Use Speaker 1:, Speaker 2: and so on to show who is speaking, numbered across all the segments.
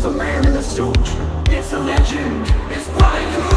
Speaker 1: comes a man in a suit. It's a legend. It's Brian Kruse.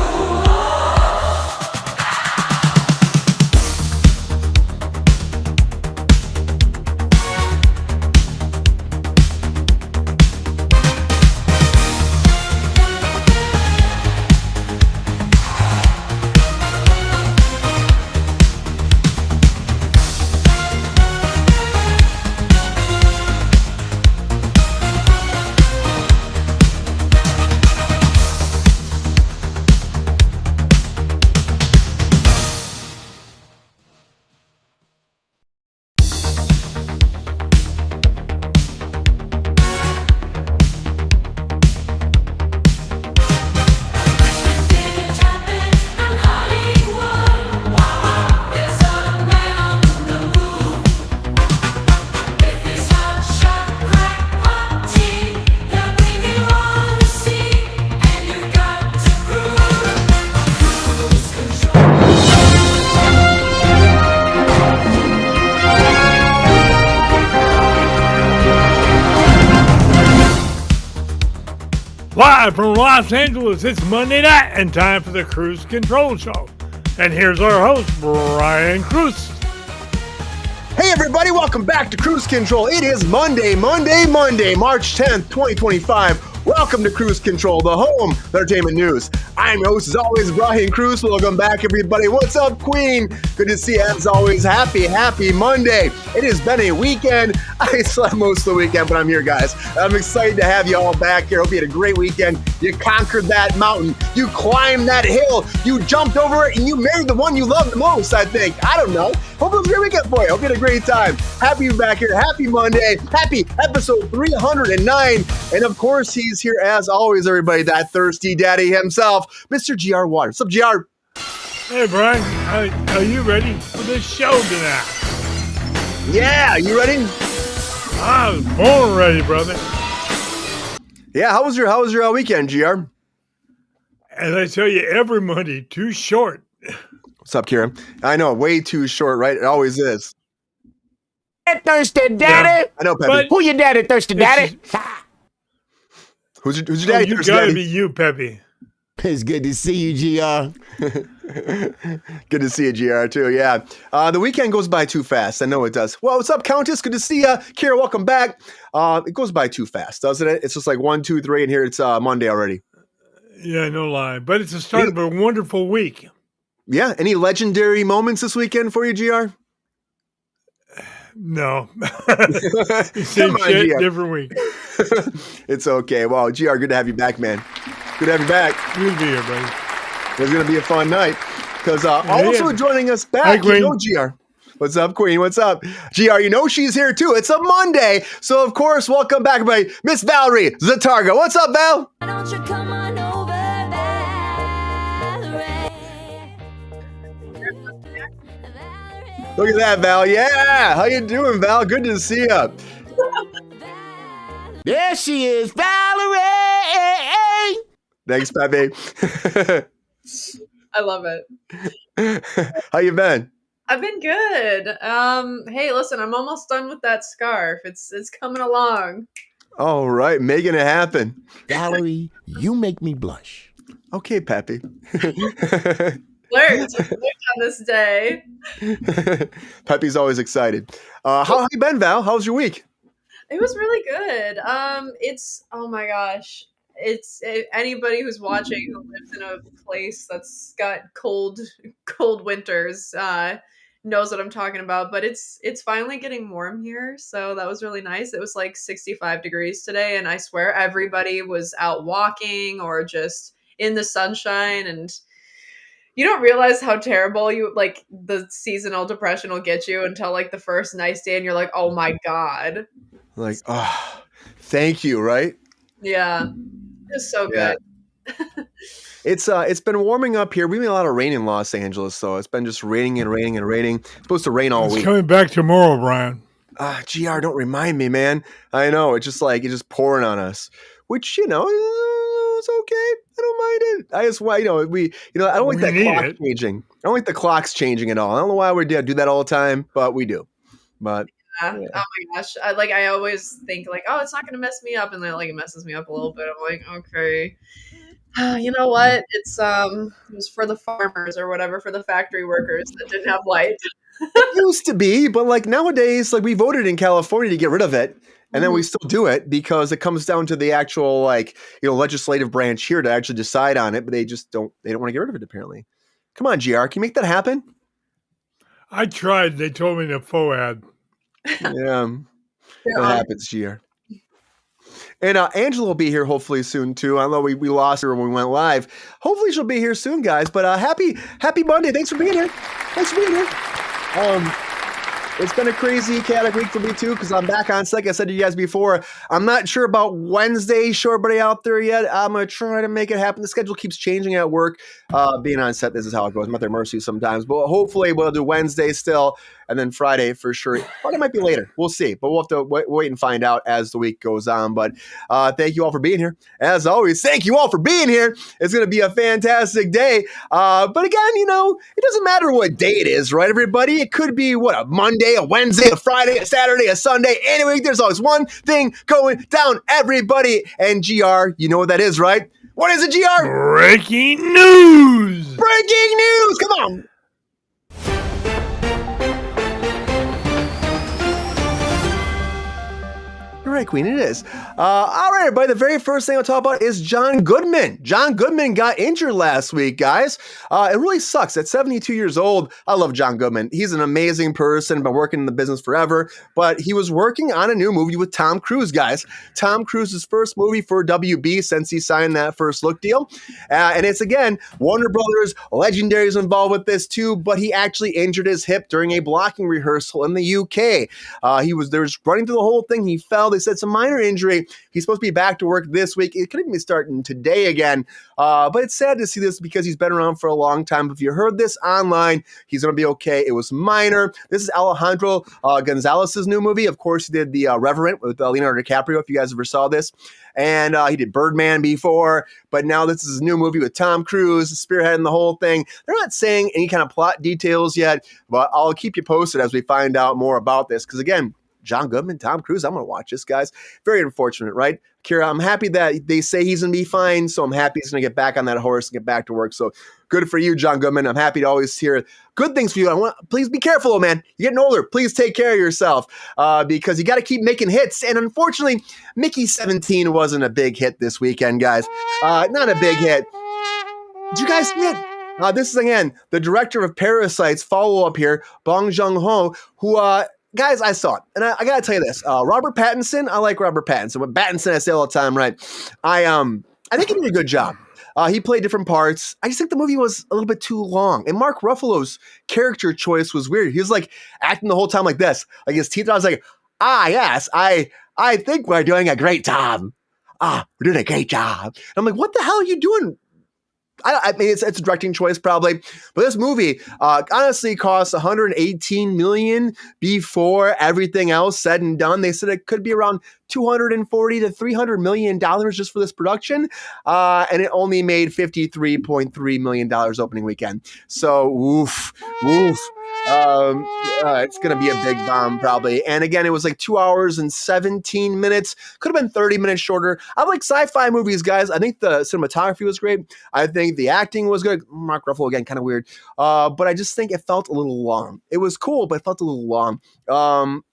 Speaker 2: Live from Los Angeles, it's Monday night and time for the Kruse Control Show. And here's our host, Brian Kruse.
Speaker 3: Hey everybody, welcome back to Kruse Control. It is Monday, March 10th, 2025. Welcome to Kruse Control, the home of entertainment news. I'm your host, as always, Brian Kruse. Welcome back, everybody. What's up, Queen? Good to see you, as always. Happy Monday. It has been a weekend. I slept most of the weekend, but I'm here, guys. I'm excited to have you all back here. Hope you had a great weekend. You conquered that mountain. You climbed that hill. You jumped over it, and you married the one you love the most, I think. I don't know. Hope it was a great weekend for you. Hope you had a great time. Happy you're back here. Happy Monday. Happy episode 309. And, of course, he's here, as always, everybody, that thirsty daddy himself, Mr. GR Water. What's up, GR?
Speaker 2: Hey, Brian, are you ready for the show tonight?
Speaker 3: Yeah, you ready?
Speaker 2: I was born ready, brother.
Speaker 3: Yeah, how was your weekend, GR?
Speaker 2: As I tell you every Monday, too short.
Speaker 3: What's up, Kieran? I know, way too short, right? It always is.
Speaker 4: Thirsty daddy.
Speaker 3: Yeah, I know, Peppy.
Speaker 4: Who your daddy, thirsty daddy?
Speaker 3: Who's your daddy?
Speaker 2: You
Speaker 3: Thirsty
Speaker 2: gotta
Speaker 3: daddy?
Speaker 2: be you, Peppy.
Speaker 4: It's good to see you, GR.
Speaker 3: Good to see you, GR, too. Yeah. The weekend goes by too fast. I know it does. Well, what's up, Countess? Good to see you. Kira, welcome back. It goes by too fast, doesn't it? It's just like 1, 2, 3, and here it's Monday already.
Speaker 2: Yeah, no lie. But it's the start of a wonderful week.
Speaker 3: Yeah. Any legendary moments this weekend for you, GR?
Speaker 2: No.
Speaker 3: Come
Speaker 2: Same
Speaker 3: on,
Speaker 2: shit,
Speaker 3: GR.
Speaker 2: different week.
Speaker 3: It's okay. Well, GR, good to have you back, man. Good to have you back.
Speaker 2: Good to be here, buddy.
Speaker 3: It's going to be a fun night. Because
Speaker 2: Yeah,
Speaker 3: also joining us back,
Speaker 2: Hi, Queen.
Speaker 3: GR. What's up, Queen? What's up? GR, she's here too. It's a Monday. So, of course, welcome back, everybody. Miss Valerie Zatarga. What's up, Val?
Speaker 5: Why don't you come on over, Valerie?
Speaker 3: Look at that, Val. Yeah. How you doing, Val? Good to see you.
Speaker 4: There she is, Valerie.
Speaker 3: Thanks, Pepe.
Speaker 6: I love it.
Speaker 3: How you been?
Speaker 6: I've been good. Hey, listen, I'm almost done with that scarf. It's coming along.
Speaker 3: All right, making it happen.
Speaker 4: Valerie, you make me blush.
Speaker 3: Okay, Pepe.
Speaker 6: Flirt on this day.
Speaker 3: Pepe's always excited. How have you been, Val? How's your week?
Speaker 6: It was really good. It's oh my gosh. It's anybody who's watching who lives in a place that's got cold winters knows what I'm talking about. But it's finally getting warm here, so that was really nice. It was like 65 degrees today, and I swear everybody was out walking or just in the sunshine. And you don't realize how terrible the seasonal depression will get you until like the first nice day, and you're like, oh my god.
Speaker 3: Like, oh, thank you, right?
Speaker 6: Yeah. It's so good.
Speaker 3: It's been warming up here. We've had a lot of rain in Los Angeles, so it's been just raining and raining and raining. It's supposed to rain all
Speaker 2: It's
Speaker 3: week.
Speaker 2: coming back tomorrow, Brian.
Speaker 3: GR, don't remind me, man. I know, it's just pouring on us, which, it's okay. I don't mind it. I just, I don't like that clock changing. I don't like the clocks changing at all. I don't know why we do that all the time, but we do. But
Speaker 6: Oh my gosh. I always think like, oh, it's not gonna mess me up, and then like it messes me up a little bit. I'm like, okay. You know what? It was for the farmers or whatever, for the factory workers that didn't have light.
Speaker 3: It used to be, but like nowadays, like we voted in California to get rid of it. And then we still do it because it comes down to the actual legislative branch here to actually decide on it, but they don't want to get rid of it apparently. Come on, GR, can you make that happen?
Speaker 2: I tried. They told me to FOAD.
Speaker 3: Yeah. What happens, GR? And Angela will be here hopefully soon too. I know we lost her when we went live. Hopefully she'll be here soon, guys. But happy Monday. Thanks for being here. It's been a crazy chaotic week for me too, because I'm back on set. Like I said to you guys before, I'm not sure about Wednesday, show everybody out there yet. I'm going to try to make it happen. The schedule keeps changing at work. Being on set, this is how it goes. I'm at their mercy sometimes. But hopefully we'll do Wednesday still, and then Friday for sure. Friday might be later. We'll see. But we'll have to wait and find out as the week goes on. But thank you all for being here. As always, thank you all for being here. It's going to be a fantastic day. But again, it doesn't matter what day it is, right, everybody? It could be, a Monday, a Wednesday, a Friday, a Saturday, a Sunday. Anyway, there's always one thing going down, everybody. And GR, you know what that is, right? What is it, GR?
Speaker 2: Breaking news!
Speaker 3: Breaking news! Come on! You're right, Queen, it is. All right, everybody, the very first thing I'll talk about is John Goodman. John Goodman got injured last week, guys. It really sucks. At 72 years old, I love John Goodman. He's an amazing person, been working in the business forever, but he was working on a new movie with Tom Cruise, guys. Tom Cruise's first movie for WB since he signed that First Look deal. And it's, again, Warner Brothers, Legendary is involved with this too, but he actually injured his hip during a blocking rehearsal in the UK. They were running through the whole thing. He fell. They said some minor injury. He's supposed to be back to work this week. It could even be starting today again. But it's sad to see this because he's been around for a long time. If you heard this online, he's going to be okay. It was minor. This is Alejandro Gonzalez's new movie. Of course, he did The Revenant with Leonardo DiCaprio, if you guys ever saw this. And he did Birdman before, but now this is his new movie with Tom Cruise, spearheading the whole thing. They're not saying any kind of plot details yet, but I'll keep you posted as we find out more about this. Because again, John Goodman, Tom Cruise, I'm going to watch this, guys. Very unfortunate, right? Kira, I'm happy that they say he's going to be fine, so I'm happy he's going to get back on that horse and get back to work. So good for you, John Goodman. I'm happy to always hear good things for you. Please be careful, man. You're getting older. Please take care of yourself because you got to keep making hits. And unfortunately, Mickey 17 wasn't a big hit this weekend, guys. Not a big hit. Did you guys see it? This is, again, the director of Parasite's follow-up here, Bong Joon-ho, who... guys, I saw it, and I gotta tell you this: Robert Pattinson. I like Robert Pattinson. With Pattinson, I say all the time, right? I think he did a good job. He played different parts. I just think the movie was a little bit too long, and Mark Ruffalo's character choice was weird. He was like acting the whole time like this, like his teeth. I was like, yes, I think we're doing a great job. We're doing a great job. And I'm like, what the hell are you doing? I mean, it's a directing choice probably, but this movie honestly cost $118 million before everything else said and done. They said it could be around $240 to $300 million just for this production, and it only made $53.3 million opening weekend. So, oof. It's going to be a big bomb probably. And again, it was like 2 hours and 17 minutes. Could have been 30 minutes shorter. I like sci-fi movies, guys. I think the cinematography was great. I think the acting was good. Mark Ruffalo, again, kind of weird. But I just think it felt a little long. It was cool, but it felt a little long.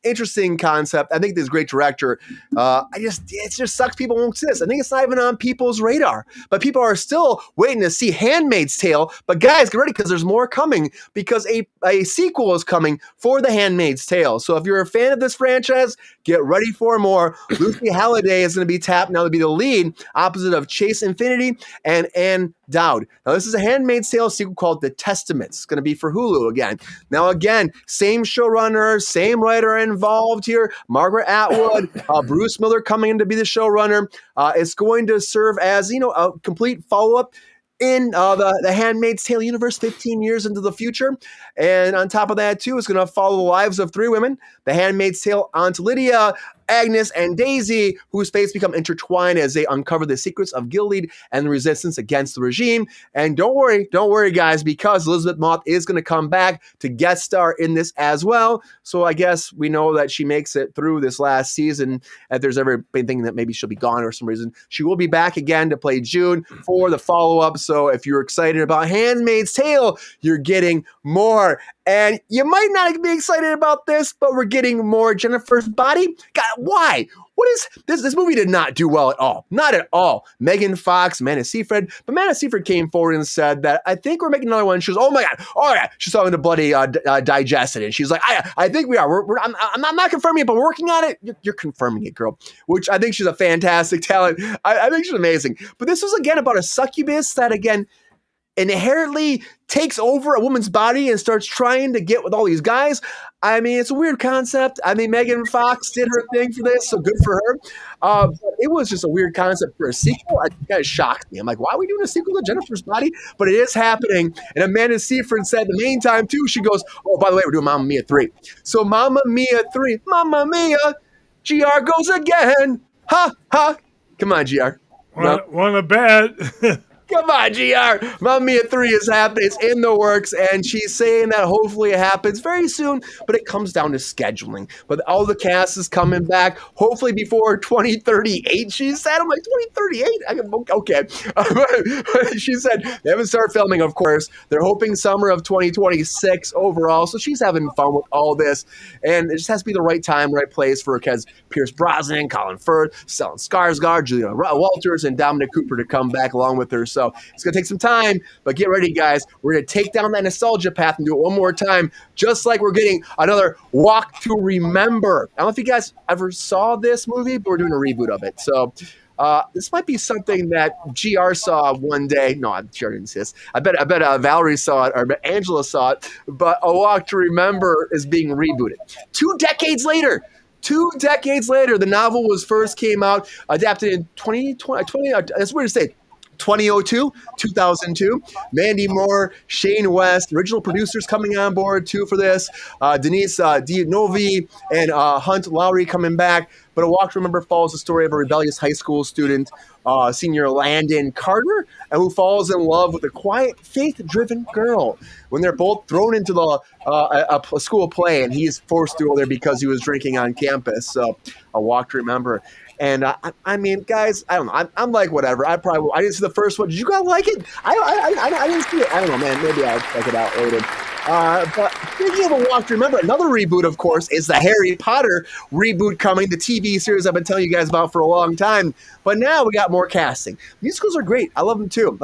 Speaker 3: Interesting concept. I think this great director. It just sucks people won't see this. I think it's not even on people's radar. But people are still waiting to see Handmaid's Tale. But guys, get ready because there's more coming because a sequel is coming for The Handmaid's Tale. So if you're a fan of this franchise, get ready for more. Lucy Halliday is going to be tapped now to be the lead, opposite of Chase Infinity and Ann Dowd. Now, this is a Handmaid's Tale sequel called The Testaments. It's going to be for Hulu again. Now, again, same showrunner, same writer involved here. Margaret Atwood, Bruce Miller coming in to be the showrunner. It's going to serve as, a complete follow-up in the Handmaid's Tale universe 15 years into the future. And on top of that, too, it's going to follow the lives of three women. The Handmaid's Tale, Aunt Lydia, Agnes and Daisy, whose fates become intertwined as they uncover the secrets of Gilead and the resistance against the regime. And don't worry, guys, because Elizabeth Moth is going to come back to guest star in this as well. So I guess we know that she makes it through this last season. If there's ever been thinking that maybe she'll be gone for some reason, she will be back again to play June for the follow-up. So if you're excited about Handmaid's Tale, you're getting more. And you might not be excited about this, but we're getting more Jennifer's Body. God, why? What is this? This movie did not do well at all. Not at all. Megan Fox, Amanda Seyfried. But Amanda Seyfried came forward and said that I think we're making another one. She was, oh my God. She's talking to Bloody Digested. And she's like, I think we are. I'm not confirming it, but we're working on it. You're confirming it, girl. Which I think she's a fantastic talent. I think she's amazing. But this was, again, about a succubus that, again, inherently takes over a woman's body and starts trying to get with all these guys. I mean, it's a weird concept. I mean, Megan Fox did her thing for this, so good for her. But it was just a weird concept for a sequel. It kind of shocked me. I'm like, why are we doing a sequel to Jennifer's Body? But it is happening. And Amanda Seyfried said the main time, too, she goes, oh, by the way, we're doing Mamma Mia 3. So Mamma Mia 3, Mamma Mia, GR goes again. Ha, ha. Come on, GR.
Speaker 2: Want to bet.
Speaker 3: Come on, GR. Mamma Mia 3 is happening. It's in the works, and she's saying that hopefully it happens very soon, but it comes down to scheduling. But all the cast is coming back, hopefully before 2038, she said. I'm like, 2038? Okay. She said they haven't started filming, of course. They're hoping summer of 2026 overall, so she's having fun with all this, and it just has to be the right time, right place for her, because Pierce Brosnan, Colin Firth, Stellan Skarsgård, Julia Walters, and Dominic Cooper to come back along with her. So it's going to take some time, but get ready, guys. We're going to take down that nostalgia path and do it one more time, just like we're getting another Walk to Remember. I don't know if you guys ever saw this movie, but we're doing a reboot of it. So this might be something that GR saw one day. No, I'm sure didn't see this. I bet Valerie saw it, or Angela saw it, but A Walk to Remember is being rebooted. 2 decades later. 2 decades later, the novel was first came out, adapted in 2020. That's weird to say. 2002, 2002. Mandy Moore, Shane West, original producers coming on board too for this. Denise Di and Hunt Lowry coming back. But A Walk to Remember follows the story of a rebellious high school student, senior Landon Carter, and who falls in love with a quiet, faith-driven girl. When they're both thrown into a school play, and he's forced to go there because he was drinking on campus. So A Walk to Remember. And I mean, guys, I don't know. I'm like, whatever. I didn't see the first one. Did you guys like it? I didn't see it. I don't know, man. Maybe I'll check it out later. But speaking of A Walk to Remember, another reboot, of course, is the Harry Potter reboot coming, the TV series I've been telling you guys about for a long time. But now we got more casting. Musicals are great. I love them too.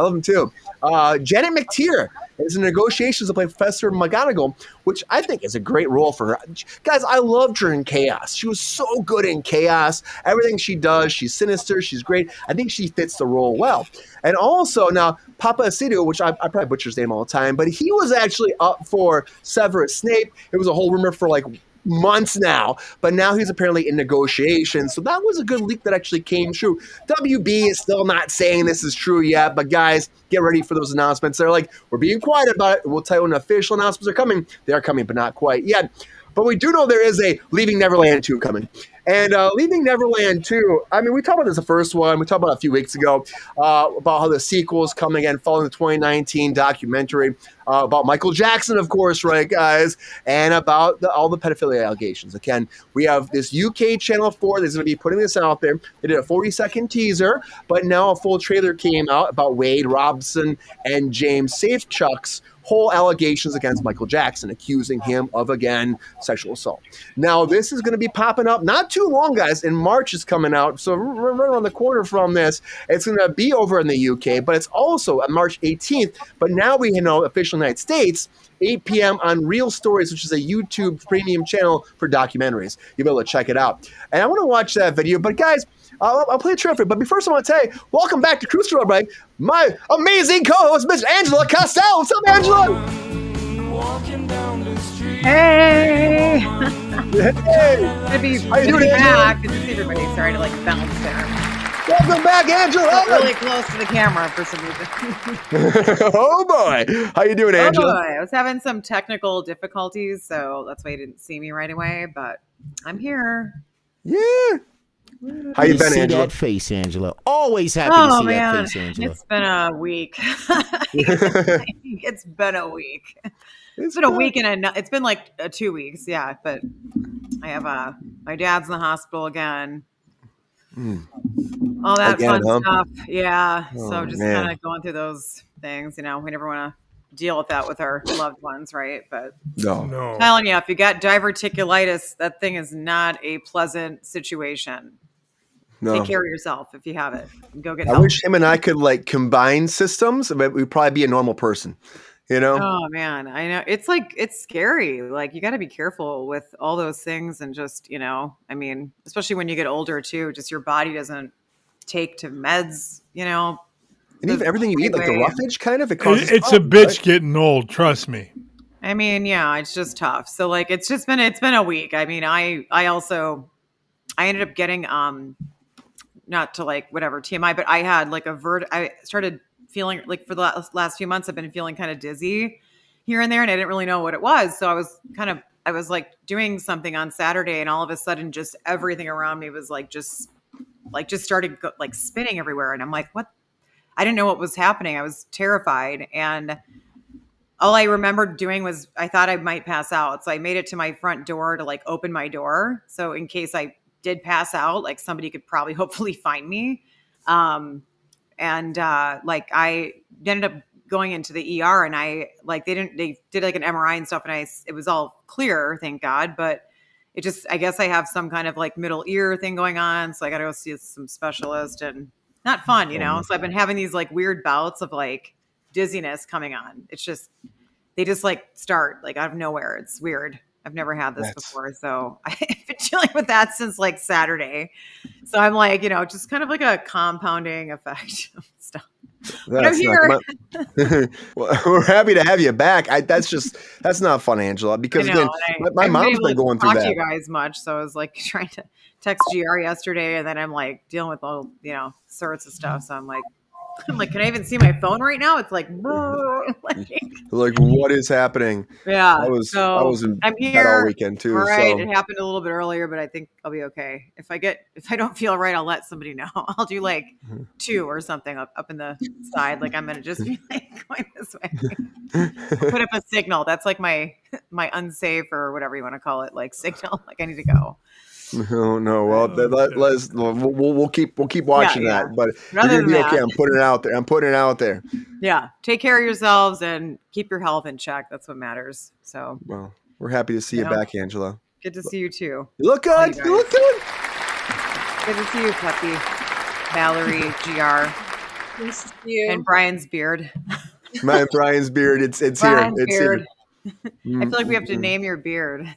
Speaker 3: Janet McTeer is in negotiations to play Professor McGonagall, which I think is a great role for her. Guys, I loved her in Chaos. She was so good in Chaos. Everything she does, she's sinister, she's great. I think she fits the role well. And also, now, Papa Aceto, which I probably butcher his name all the time, but he was actually up for Severus Snape. It was a whole rumor for like months now, but now he's apparently in negotiations. So that was a good leak that actually came true. WB is still not saying this is true yet, but guys, get ready for those announcements. They're like, we're being quiet about it. We'll tell you when official announcements are coming. They are coming, but not quite yet. But we do know there is a Leaving Neverland 2 coming. And Leaving Neverland 2, I mean, we talked about this the first one. We talked about it a few weeks ago about how the sequel is coming again, following the 2019 documentary about Michael Jackson, of course, right, guys? And about all the pedophilia allegations. Again, we have this UK Channel 4 that's going to be putting this out there. They did a 40-second teaser, but now a full trailer came out about Wade Robson and James Safechuck's whole allegations against Michael Jackson, accusing him of, again, sexual assault. Now, this is going to be popping up not too long, guys. In March is coming out, so we're right around the corner from this. It's going to be over in the UK, but it's also on March 18th. But now we know official United States, 8 p.m. on Real Stories, which is a YouTube premium channel for documentaries. You'll be able to check it out. And I want to watch that video, but guys, I'll play a trailer for it. But first, I want to tell you, welcome back to Kruse Control, right? My amazing co-host, Miss Angela Costello. What's up, Angela?
Speaker 5: Hey!
Speaker 3: Hey!
Speaker 5: Good to be
Speaker 3: How you doing,
Speaker 5: back. Good to see everybody. Sorry to bounce there.
Speaker 3: Welcome back, Angela.
Speaker 5: Really close to the camera for some reason.
Speaker 3: Oh boy, how you doing, Angela?
Speaker 5: Oh boy, I was having some technical difficulties, so that's why you didn't see me right away. But I'm here.
Speaker 3: Yeah. How you been,
Speaker 4: see
Speaker 3: Angela?
Speaker 4: that face, Angela. Always happy to see that face, Angela.
Speaker 5: It's been a week. It's been a week. It's been a week it's been like 2 weeks, yeah. But I have my dad's in the hospital again. All that
Speaker 3: Again,
Speaker 5: fun stuff, yeah.
Speaker 3: Oh,
Speaker 5: so just kind of going through those things. We never want to deal with that with our loved ones, right? But
Speaker 2: No.
Speaker 5: telling you, if you got diverticulitis, that thing is not a pleasant situation.
Speaker 3: No.
Speaker 5: Take care of yourself if you have it. Go get
Speaker 3: I
Speaker 5: help.
Speaker 3: wish him and I could like combine systems, but we'd probably be a normal person. You know?
Speaker 5: Oh man, I know. It's scary. Like you got to be careful with all those things and just, I mean, especially when you get older too, just your body doesn't take to meds,
Speaker 3: And even everything you eat, like the roughage kind of, it causes
Speaker 2: It's a
Speaker 3: problems,
Speaker 2: bitch
Speaker 3: right?
Speaker 2: getting old. Trust me.
Speaker 5: I mean, yeah, it's just tough. So like, it's been a week. I mean, I ended up getting, not to like whatever TMI, but I had like I started feeling like for the last few months, I've been feeling kind of dizzy here and there. And I didn't really know what it was. So I was like doing something on Saturday and all of a sudden just everything around me was like, just started like spinning everywhere. And I'm like, what? I didn't know what was happening. I was terrified. And all I remembered doing was I thought I might pass out. So I made it to my front door to like open my door. So in case I did pass out, like somebody could probably hopefully find me. Like I ended up going into the ER and they did like an MRI and stuff. And it was all clear, thank God. But I guess I have some kind of like middle ear thing going on. So I got to go see some specialist and not fun, So I've been having these like weird bouts of like dizziness coming on. It's just, they just like start like out of nowhere. It's weird. I've never had this before. So I've been dealing with that since like Saturday. So I'm like, just kind of like a compounding effect of stuff. But I'm here.
Speaker 3: Well, we're happy to have you back. That's not fun, Angela, because again, my mom's been going through that.
Speaker 5: I didn't talk to you guys much. So I was like trying to text GR yesterday and then I'm like dealing with all, sorts of stuff. So I'm like, can I even see my phone right now? It's like,
Speaker 3: like what is happening?
Speaker 5: Yeah.
Speaker 3: I was in
Speaker 5: I'm
Speaker 3: bed
Speaker 5: here
Speaker 3: all weekend too.
Speaker 5: All right.
Speaker 3: So.
Speaker 5: It happened a little bit earlier, but I think I'll be okay. If I don't feel right, I'll let somebody know. I'll do like 2 or something up in the side. Like I'm going to just be like going this way. Put up a signal. That's like my unsafe or whatever you want to call it, like signal. Like I need to go.
Speaker 3: No. Well, we'll keep watching that. But you're gonna be okay. I'm putting it out there.
Speaker 5: Yeah. Take care of yourselves and keep your health in check. That's what matters. So.
Speaker 3: Well, we're happy to see you back, Angela.
Speaker 5: Good to see you too.
Speaker 3: You look good. You look good.
Speaker 5: Good to see you, Peppy, Valerie, GR,
Speaker 6: Nice to see you.
Speaker 5: and Brian's beard.
Speaker 3: Brian's beard. It's here. It's here.
Speaker 5: I feel like we have to name your beard.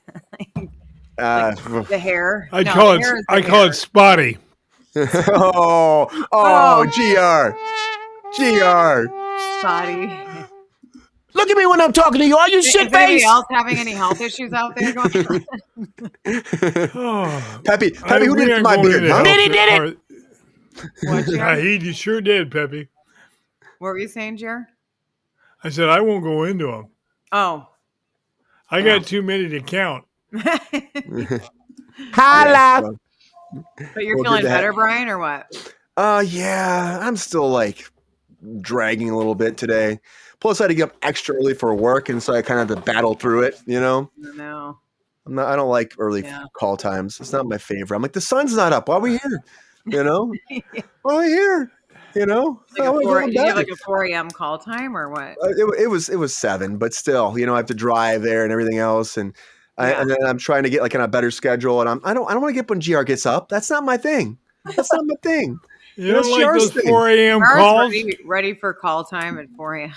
Speaker 5: The hair.
Speaker 2: I call it spotty.
Speaker 3: oh, GR.
Speaker 5: Spotty.
Speaker 4: Look at me when I'm talking to you. Are you shit
Speaker 5: Is anybody
Speaker 4: face?
Speaker 5: else having any health issues out there going on?
Speaker 3: Peppy, who did my beard? Huh?
Speaker 4: Did it?
Speaker 5: What,
Speaker 2: Yeah,
Speaker 5: Jer?
Speaker 2: he sure did, Peppy.
Speaker 5: What were you saying, Jer?
Speaker 2: I said I won't go into them.
Speaker 5: Oh.
Speaker 2: I got too many to count.
Speaker 4: Holla.
Speaker 5: But you're
Speaker 3: Well,
Speaker 5: feeling
Speaker 3: good to have-
Speaker 5: better, Brian, or what?
Speaker 3: Yeah, I'm still like dragging a little bit today. Plus, I had to get up extra early for work, and so I kind of had to battle through it.
Speaker 5: No.
Speaker 3: I don't like early call times. It's not my favorite. I'm like, the sun's not up. Why are we here? Why are we here?
Speaker 5: Did you
Speaker 3: It
Speaker 5: have like a 4 a.m. call time or what?
Speaker 3: was 7, but still, I have to drive there and everything else, and and then I'm trying to get like on a better schedule, and I don't want to get up when GR gets up. That's not my thing. That's not my thing.
Speaker 2: You don't like
Speaker 3: GR's
Speaker 2: those
Speaker 3: thing.
Speaker 2: 4 a.m.
Speaker 5: Mara's
Speaker 2: calls?
Speaker 5: ready for call time at 4 a.m.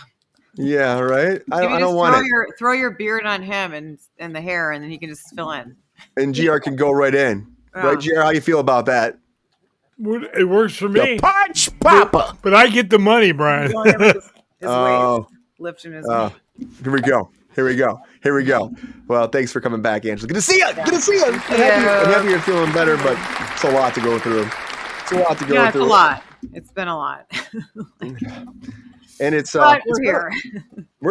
Speaker 3: Yeah, right. I
Speaker 5: Maybe
Speaker 3: don't want it.
Speaker 5: Throw your beard on him and the hair, and then he can just fill in.
Speaker 3: And GR can go right in. Right, GR? How you feel about that?
Speaker 2: It works for me.
Speaker 4: The punch popper.
Speaker 2: But I get the money, Brian.
Speaker 5: His
Speaker 3: Oh.
Speaker 5: waist, lifting his weight.
Speaker 3: Here we go. Well, thanks for coming back, Angela. Good to see you. I'm happy you're feeling better, but it's a lot to go through.
Speaker 5: It's a lot. It's been a lot.
Speaker 3: And it's
Speaker 5: But
Speaker 3: it's
Speaker 5: we're
Speaker 3: good.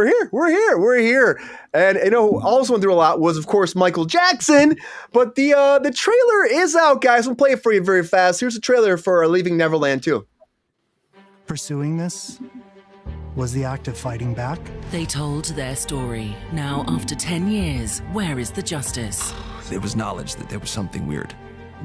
Speaker 5: here.
Speaker 3: We're here. And also went through a lot was of course Michael Jackson, but the trailer is out, guys. We'll play it for you very fast. Here's a trailer for Leaving Neverland 2.
Speaker 7: Pursuing this was the act of fighting back.
Speaker 8: They told their story. Now, after 10 years, where is the justice?
Speaker 1: There was knowledge that there was something weird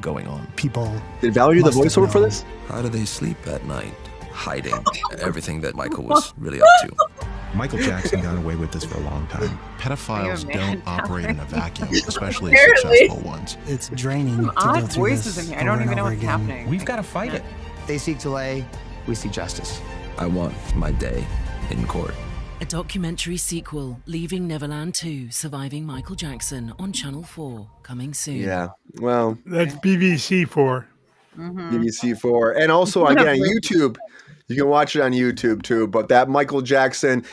Speaker 1: going on.
Speaker 7: People
Speaker 3: Did Valerie do the
Speaker 7: must have
Speaker 3: voiceover for
Speaker 7: known.
Speaker 3: this?
Speaker 1: How do they sleep at night? Hiding everything that Michael was really up to.
Speaker 9: Michael Jackson got away with this for a long time. Pedophiles
Speaker 5: Are you a man,
Speaker 9: don't operate in a vacuum, especially
Speaker 6: Apparently.
Speaker 9: successful ones.
Speaker 7: It's draining
Speaker 5: Some
Speaker 7: to go
Speaker 5: odd
Speaker 7: through
Speaker 5: voices
Speaker 7: this
Speaker 5: in here. I don't
Speaker 7: over
Speaker 5: even
Speaker 7: and
Speaker 5: know
Speaker 7: over
Speaker 5: what's
Speaker 7: again.
Speaker 5: happening.
Speaker 10: We've got to fight it.
Speaker 11: They seek delay, we seek justice.
Speaker 1: I want my day in court.
Speaker 8: A documentary sequel, Leaving Neverland 2, Surviving Michael Jackson, on Channel 4, coming soon.
Speaker 3: Yeah. Well,
Speaker 2: That's BBC for.
Speaker 3: BBC4. And also again on YouTube. You can watch it on YouTube too. But that Michael Jackson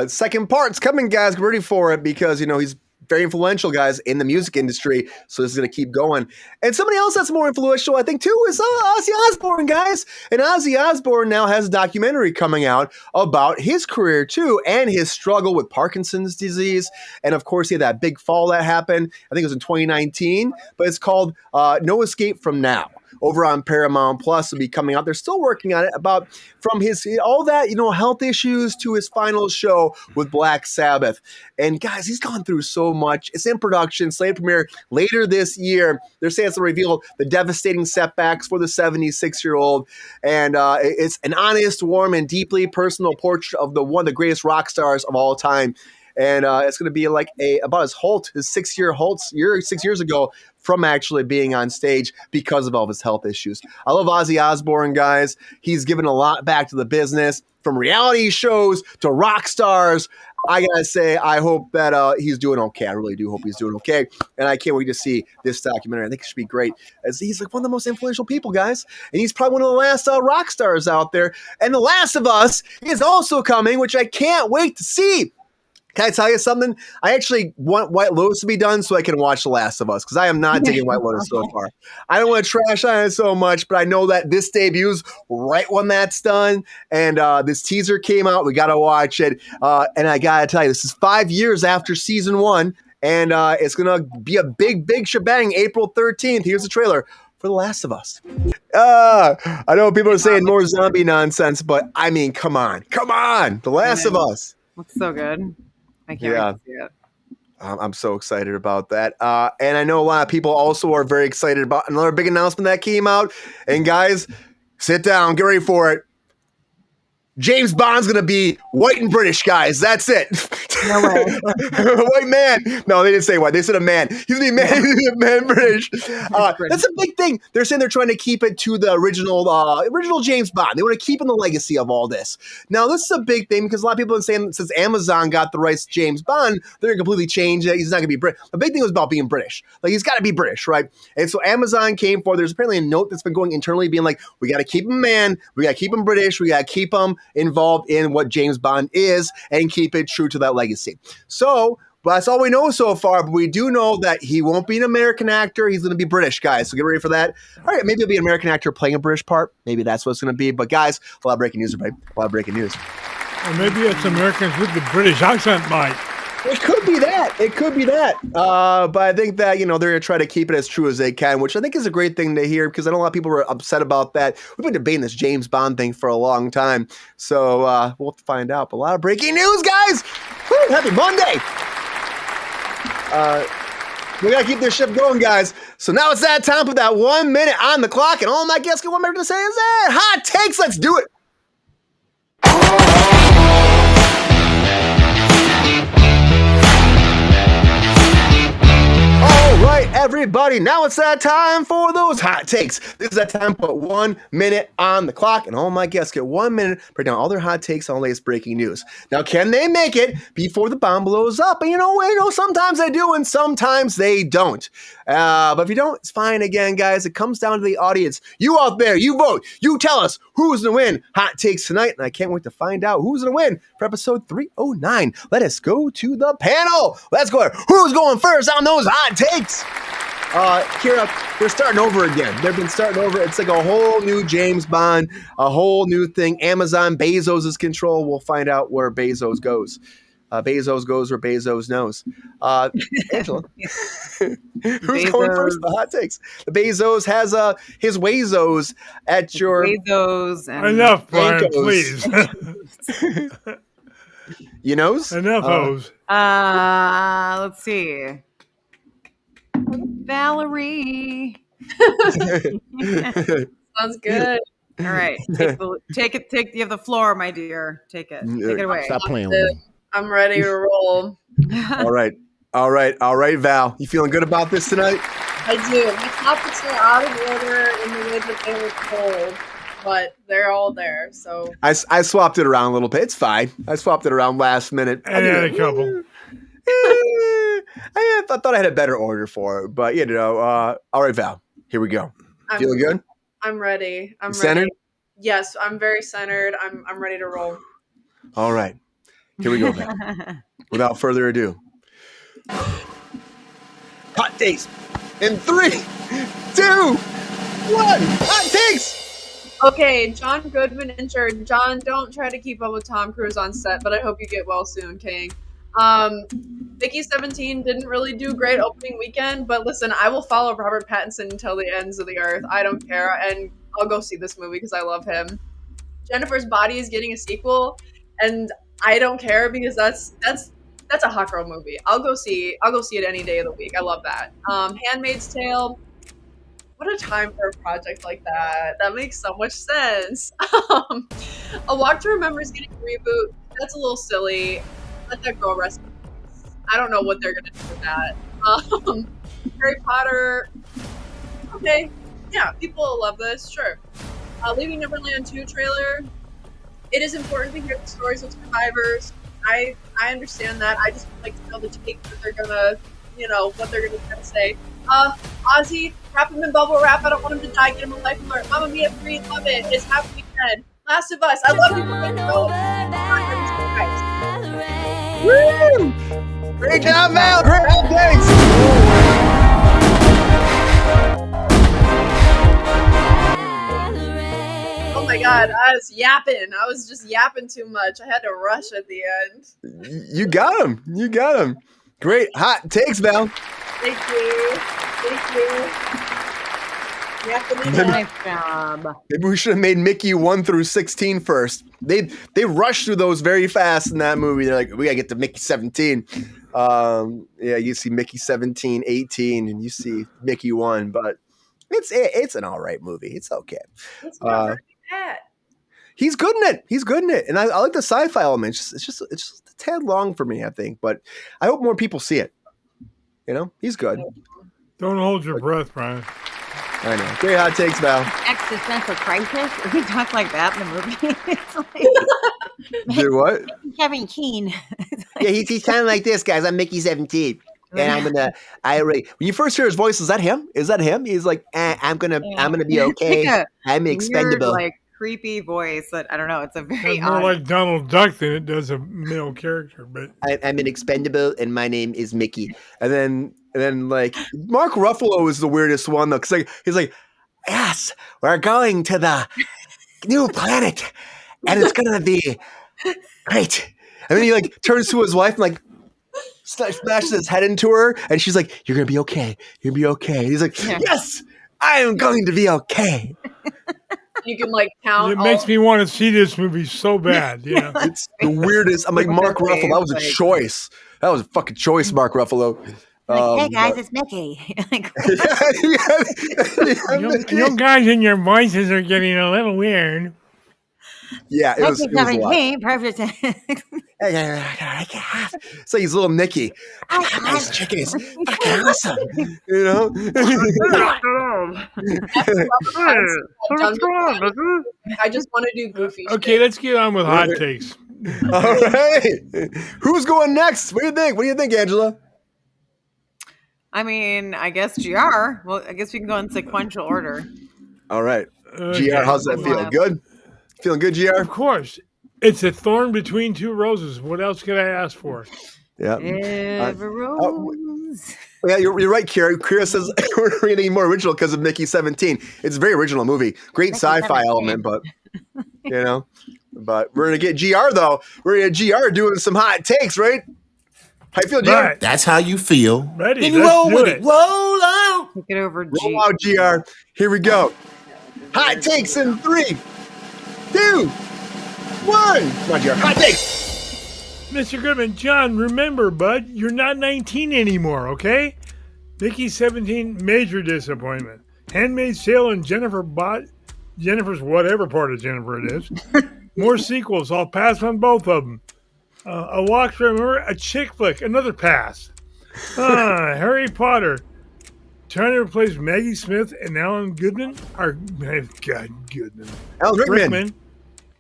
Speaker 3: second part's coming, guys. Get ready for it because he's very influential, guys, in the music industry. So this is going to keep going. And somebody else that's more influential, I think, too, is Ozzy Osbourne, guys. And Ozzy Osbourne now has a documentary coming out about his career, too, and his struggle with Parkinson's disease. And, of course, he had that big fall that happened. I think it was in 2019. But it's called No Escape From Now. Over on Paramount Plus will be coming out. They're still working on it about from his all that health issues to his final show with Black Sabbath. And guys, he's gone through so much. It's in production, slated premiere later this year. They're saying it's to reveal the devastating setbacks for the 76-year-old, and it's an honest, warm, and deeply personal portrait of one of the greatest rock stars of all time. And it's going to be like about his 6 years ago from actually being on stage because of all of his health issues. I love Ozzy Osbourne, guys. He's given a lot back to the business, from reality shows to rock stars. I gotta say, I hope that he's doing okay. I really do hope he's doing okay. And I can't wait to see this documentary. I think it should be great. As he's like one of the most influential people, guys. And he's probably one of the last rock stars out there. And The Last of Us is also coming, which I can't wait to see. Can I tell you something? I actually want White Lotus to be done so I can watch The Last of Us, because I am not digging White Lotus so far. I don't want to trash on it so much, but I know that this debuts right when that's done. And this teaser came out. We got to watch it. And I got to tell you, this is 5 years after season 1. And it's going to be a big, big shebang April 13th. Here's the trailer for The Last of Us. I know people are saying more zombie nonsense, but I mean, come on. The Last of Us.
Speaker 5: Looks so good. I can't wait to see it.
Speaker 3: I'm so excited about that. And I know a lot of people also are very excited about another big announcement that came out. And guys, sit down, get ready for it. James Bond's going to be white and British, guys. That's it.
Speaker 5: No way.
Speaker 3: White man. No, they didn't say white. They said a man. He's going to be man British. That's a big thing. They're saying they're trying to keep it to the original James Bond. They want to keep in the legacy of all this. Now, this is a big thing because a lot of people have been saying since Amazon got the rights to James Bond, they're going to completely change it. He's not going to be British. The big thing was about being British. Like, he's got to be British, right? And so Amazon came forward. There's apparently a note that's been going internally being like, we got to keep him man. We got to keep him British. We got to keep him involved in what James Bond is and keep it true to that legacy. So that's all we know so far, but we do know that he won't be an American actor. He's going to be British, guys. So get ready for that. All right, maybe he'll be an American actor playing a British part. Maybe that's what it's going to be. But guys, a lot of breaking news, everybody. A lot of breaking news.
Speaker 2: Or maybe it's Americans with the British accent, Mike.
Speaker 3: It could be that. But I think that, they're going to try to keep it as true as they can, which I think is a great thing to hear because I know a lot of people were upset about that. We've been debating this James Bond thing for a long time. So we'll have to find out. But a lot of breaking news, guys. Woo, happy Monday. We got to keep this ship going, guys. So now it's that time for that 1 minute on the clock. And all my guests get 1 minute to say is that hot takes. Let's do it. All right, everybody, now it's that time for those hot takes. This is that time to put 1 minute on the clock, and all my guests get 1 minute to break down all their hot takes on the latest breaking news. Now, can they make it before the bomb blows up? And sometimes they do, and sometimes they don't. But if you don't, it's fine. Again, guys, it comes down to the audience. You out there, you vote. You tell us who's going to win hot takes tonight, and I can't wait to find out who's going to win for episode 309. Let us go to the panel. Let's go. Who's going first on those hot takes? Kira, they're starting over again. They've been starting over. It's like a whole new James Bond, a whole new thing. Amazon, Bezos' control. We'll find out where Bezos goes. Bezos goes where Bezos knows. Angela, who's going first? The hot takes. The Bezos has his Wazos at your
Speaker 5: Bezos. And
Speaker 2: Enough, Brian, please.
Speaker 3: You knows?
Speaker 2: Enough O's.
Speaker 5: Let's see. Valerie.
Speaker 6: Sounds good.
Speaker 5: All right. Take it. You have the floor, my dear. Take it. Take it away.
Speaker 4: Stop playing with me.
Speaker 6: I'm ready to roll.
Speaker 3: All right, Val. You feeling good about this tonight?
Speaker 6: I do. My topics are out of order in the way that they were told, but they're all there. So
Speaker 3: I swapped it around a little bit. It's fine. I swapped it around last minute.
Speaker 2: I had a couple.
Speaker 3: I thought I had a better order for it, but all right, Val. Here we go. Feeling good?
Speaker 6: I'm ready. I'm
Speaker 3: centered?
Speaker 6: ready. Yes, I'm very centered. I'm ready to roll.
Speaker 3: All right. Here we go, Val. Without further ado. Hot takes in 3, 2, 1. Hot takes.
Speaker 6: Okay, John Goodman injured. John, don't try to keep up with Tom Cruise on set, but I hope you get well soon, King. Mickey 17 didn't really do great opening weekend, but listen, I will follow Robert Pattinson until the ends of the earth. I don't care, and I'll go see this movie because I love him. Jennifer's Body is getting a sequel, and I don't care because that's a hot girl movie. I'll go see it any day of the week. I love that. Handmaid's Tale. What a time for a project like that. That makes so much sense. A Walk to Remember is getting a reboot. That's a little silly. Let that girl rest in peace. I don't know what they're gonna do with that. Harry Potter. Okay, yeah, people will love this. Sure. Leaving Neverland 2 trailer. It is important to hear the stories of survivors. I understand that. I just would like to know the take that they're gonna, what they're gonna try to say. Ozzy, wrap him in bubble wrap. I don't want him to die. Get him a life alert. Mamma Mia 3, love it. It's Happy Weekend. Last of Us. I love you.
Speaker 3: Woo! Great job, Val. Great job, thanks.
Speaker 6: Oh my God, I was yapping. I was just yapping too much. I had to rush at the end.
Speaker 3: You got him. Great hot takes, Val.
Speaker 6: Thank you.
Speaker 5: Nice job.
Speaker 3: Maybe we should have made Mickey 1 through 16 first. They rushed through those very fast in that movie. They're like, we gotta get to Mickey 17. You see Mickey 17, 18, and you see Mickey 1, but it's an all right movie. It's okay.
Speaker 6: It's not very bad.
Speaker 3: He's good in it. And I like the sci-fi elements. It's just a tad long for me, I think. But I hope more people see it. He's good.
Speaker 2: Don't hold your breath, Brian.
Speaker 3: I know. Great hot takes, Val.
Speaker 5: Existential crisis? He talks like that in the movie. It's like,
Speaker 3: Do what?
Speaker 5: 17.
Speaker 3: Yeah, he's kind of like this, guys. I'm Mickey 17. And when you first hear his voice, is that him? He's like, I'm gonna be okay.
Speaker 5: Like
Speaker 3: I'm expendable.
Speaker 5: Weird, creepy voice that I don't know. It's a very
Speaker 2: It's more like Donald Duck than it does a male character. But
Speaker 3: I'm an expendable, and my name is Mickey. And then like Mark Ruffalo is the weirdest one though, because he's like, yes, we're going to the new planet, and it's gonna be great. And then he turns to his wife and smashes his head into her, and she's like, "You're gonna be okay. You're gonna be okay." And he's like, "Yes, I am going to be okay."
Speaker 6: You can count.
Speaker 2: It makes me want to see this movie so bad. Yeah,
Speaker 3: it's the weirdest. I'm like, Mark Ruffalo. That was a choice. That was a fucking choice, Mark Ruffalo.
Speaker 5: Hey guys, it's Mickey.
Speaker 2: You guys and your voices are getting a little weird.
Speaker 3: Yeah, it was a lot.
Speaker 5: Perfect.
Speaker 3: It's like he's little Nicky. I got nice chickens. Fucking awesome.
Speaker 6: I just want to do goofy shit.
Speaker 2: Okay, let's get on with hot takes.
Speaker 3: All right. Who's going next? What do you think, Angela?
Speaker 5: I mean, I guess GR. Well, I guess we can go in sequential order.
Speaker 3: All right. GR, how's that feel? Good? Feeling good, GR?
Speaker 2: Of course. It's a thorn between two roses. What else could I ask for?
Speaker 3: Yeah.
Speaker 5: please?
Speaker 3: Yeah, you're right, Kira. Kira says we're reading more original because of Mickey 17. It's a very original movie. Great sci-fi element, but but we're gonna get GR though. We're gonna get GR doing some hot takes, right? How you feel, GR?
Speaker 2: Right.
Speaker 4: That's how you feel.
Speaker 2: Ready?
Speaker 4: Then
Speaker 2: Let's
Speaker 4: roll
Speaker 2: do
Speaker 4: with
Speaker 2: it.
Speaker 4: it. Roll out.
Speaker 5: Take it over, G.
Speaker 3: Roll out, GR. Here we go. Hot takes in 3, 2, 1. Come on, GR. Hot takes.
Speaker 2: Mr. Goodman, John, remember, bud, you're not 19 anymore, okay? Mickey 17, major disappointment. Handmaid's Tale and Jennifer's whatever part of Jennifer it is. More sequels. I'll pass on both of them. A Walk to Remember, a chick flick, another pass. Harry Potter. Trying to replace Maggie Smith and Alan Goodman? God, Goodman.
Speaker 3: Alan Rickman.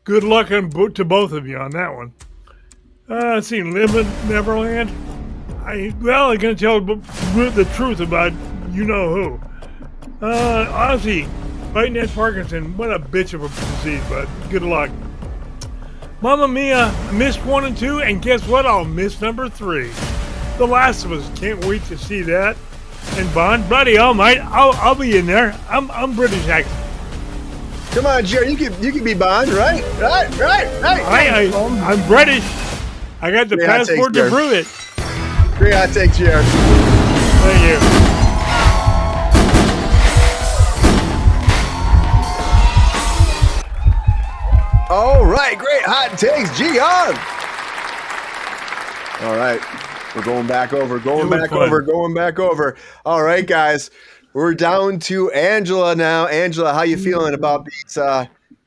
Speaker 2: Good luck to both of you on that one. Let's see, Live in Neverland. I'm going to tell the truth about you-know-who. Ozzy, fighting Ed Parkinson. What a bitch of a disease, bud. Good luck. Mamma Mia, I missed 1 and 2, and guess what? I'll miss number 3. The Last of Us. Can't wait to see that. And Bond, buddy, I'll be in there. I'm British accent.
Speaker 3: Come on, Jerry, you can be Bond, right?
Speaker 2: I'm British. I got the passport to prove it.
Speaker 3: Great hot take, Jerry.
Speaker 2: Thank you.
Speaker 3: All right, great hot takes, GR. All right, we're going back over. All right, guys, we're down to Angela now. Angela, how you feeling about these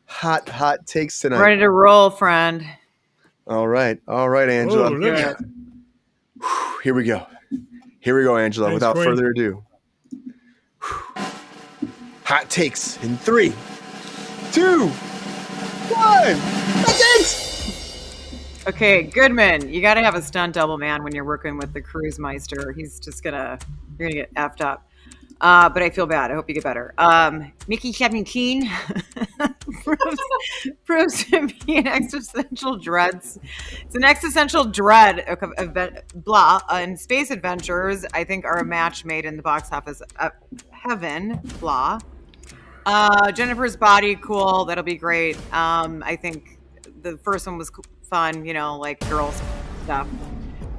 Speaker 3: hot takes tonight?
Speaker 5: Ready to roll, friend.
Speaker 3: All right, Angela.
Speaker 2: Oh,
Speaker 3: Here we go, Angela.
Speaker 2: Thanks,
Speaker 3: without
Speaker 2: Queen.
Speaker 3: further ado, hot takes in 3, 2, 1. Hot takes.
Speaker 5: Okay, Goodman, you got to have a stunt double, man, when you're working with the Kruse Meister. He's just you're gonna get effed up. But I feel bad. I hope you get better. Mickey 17 proves to be an existential dread. It's an existential dread and space adventures, I think, are a match made in the box office of heaven, blah. Jennifer's Body, cool. That'll be great. I think the first one was fun, like girls stuff.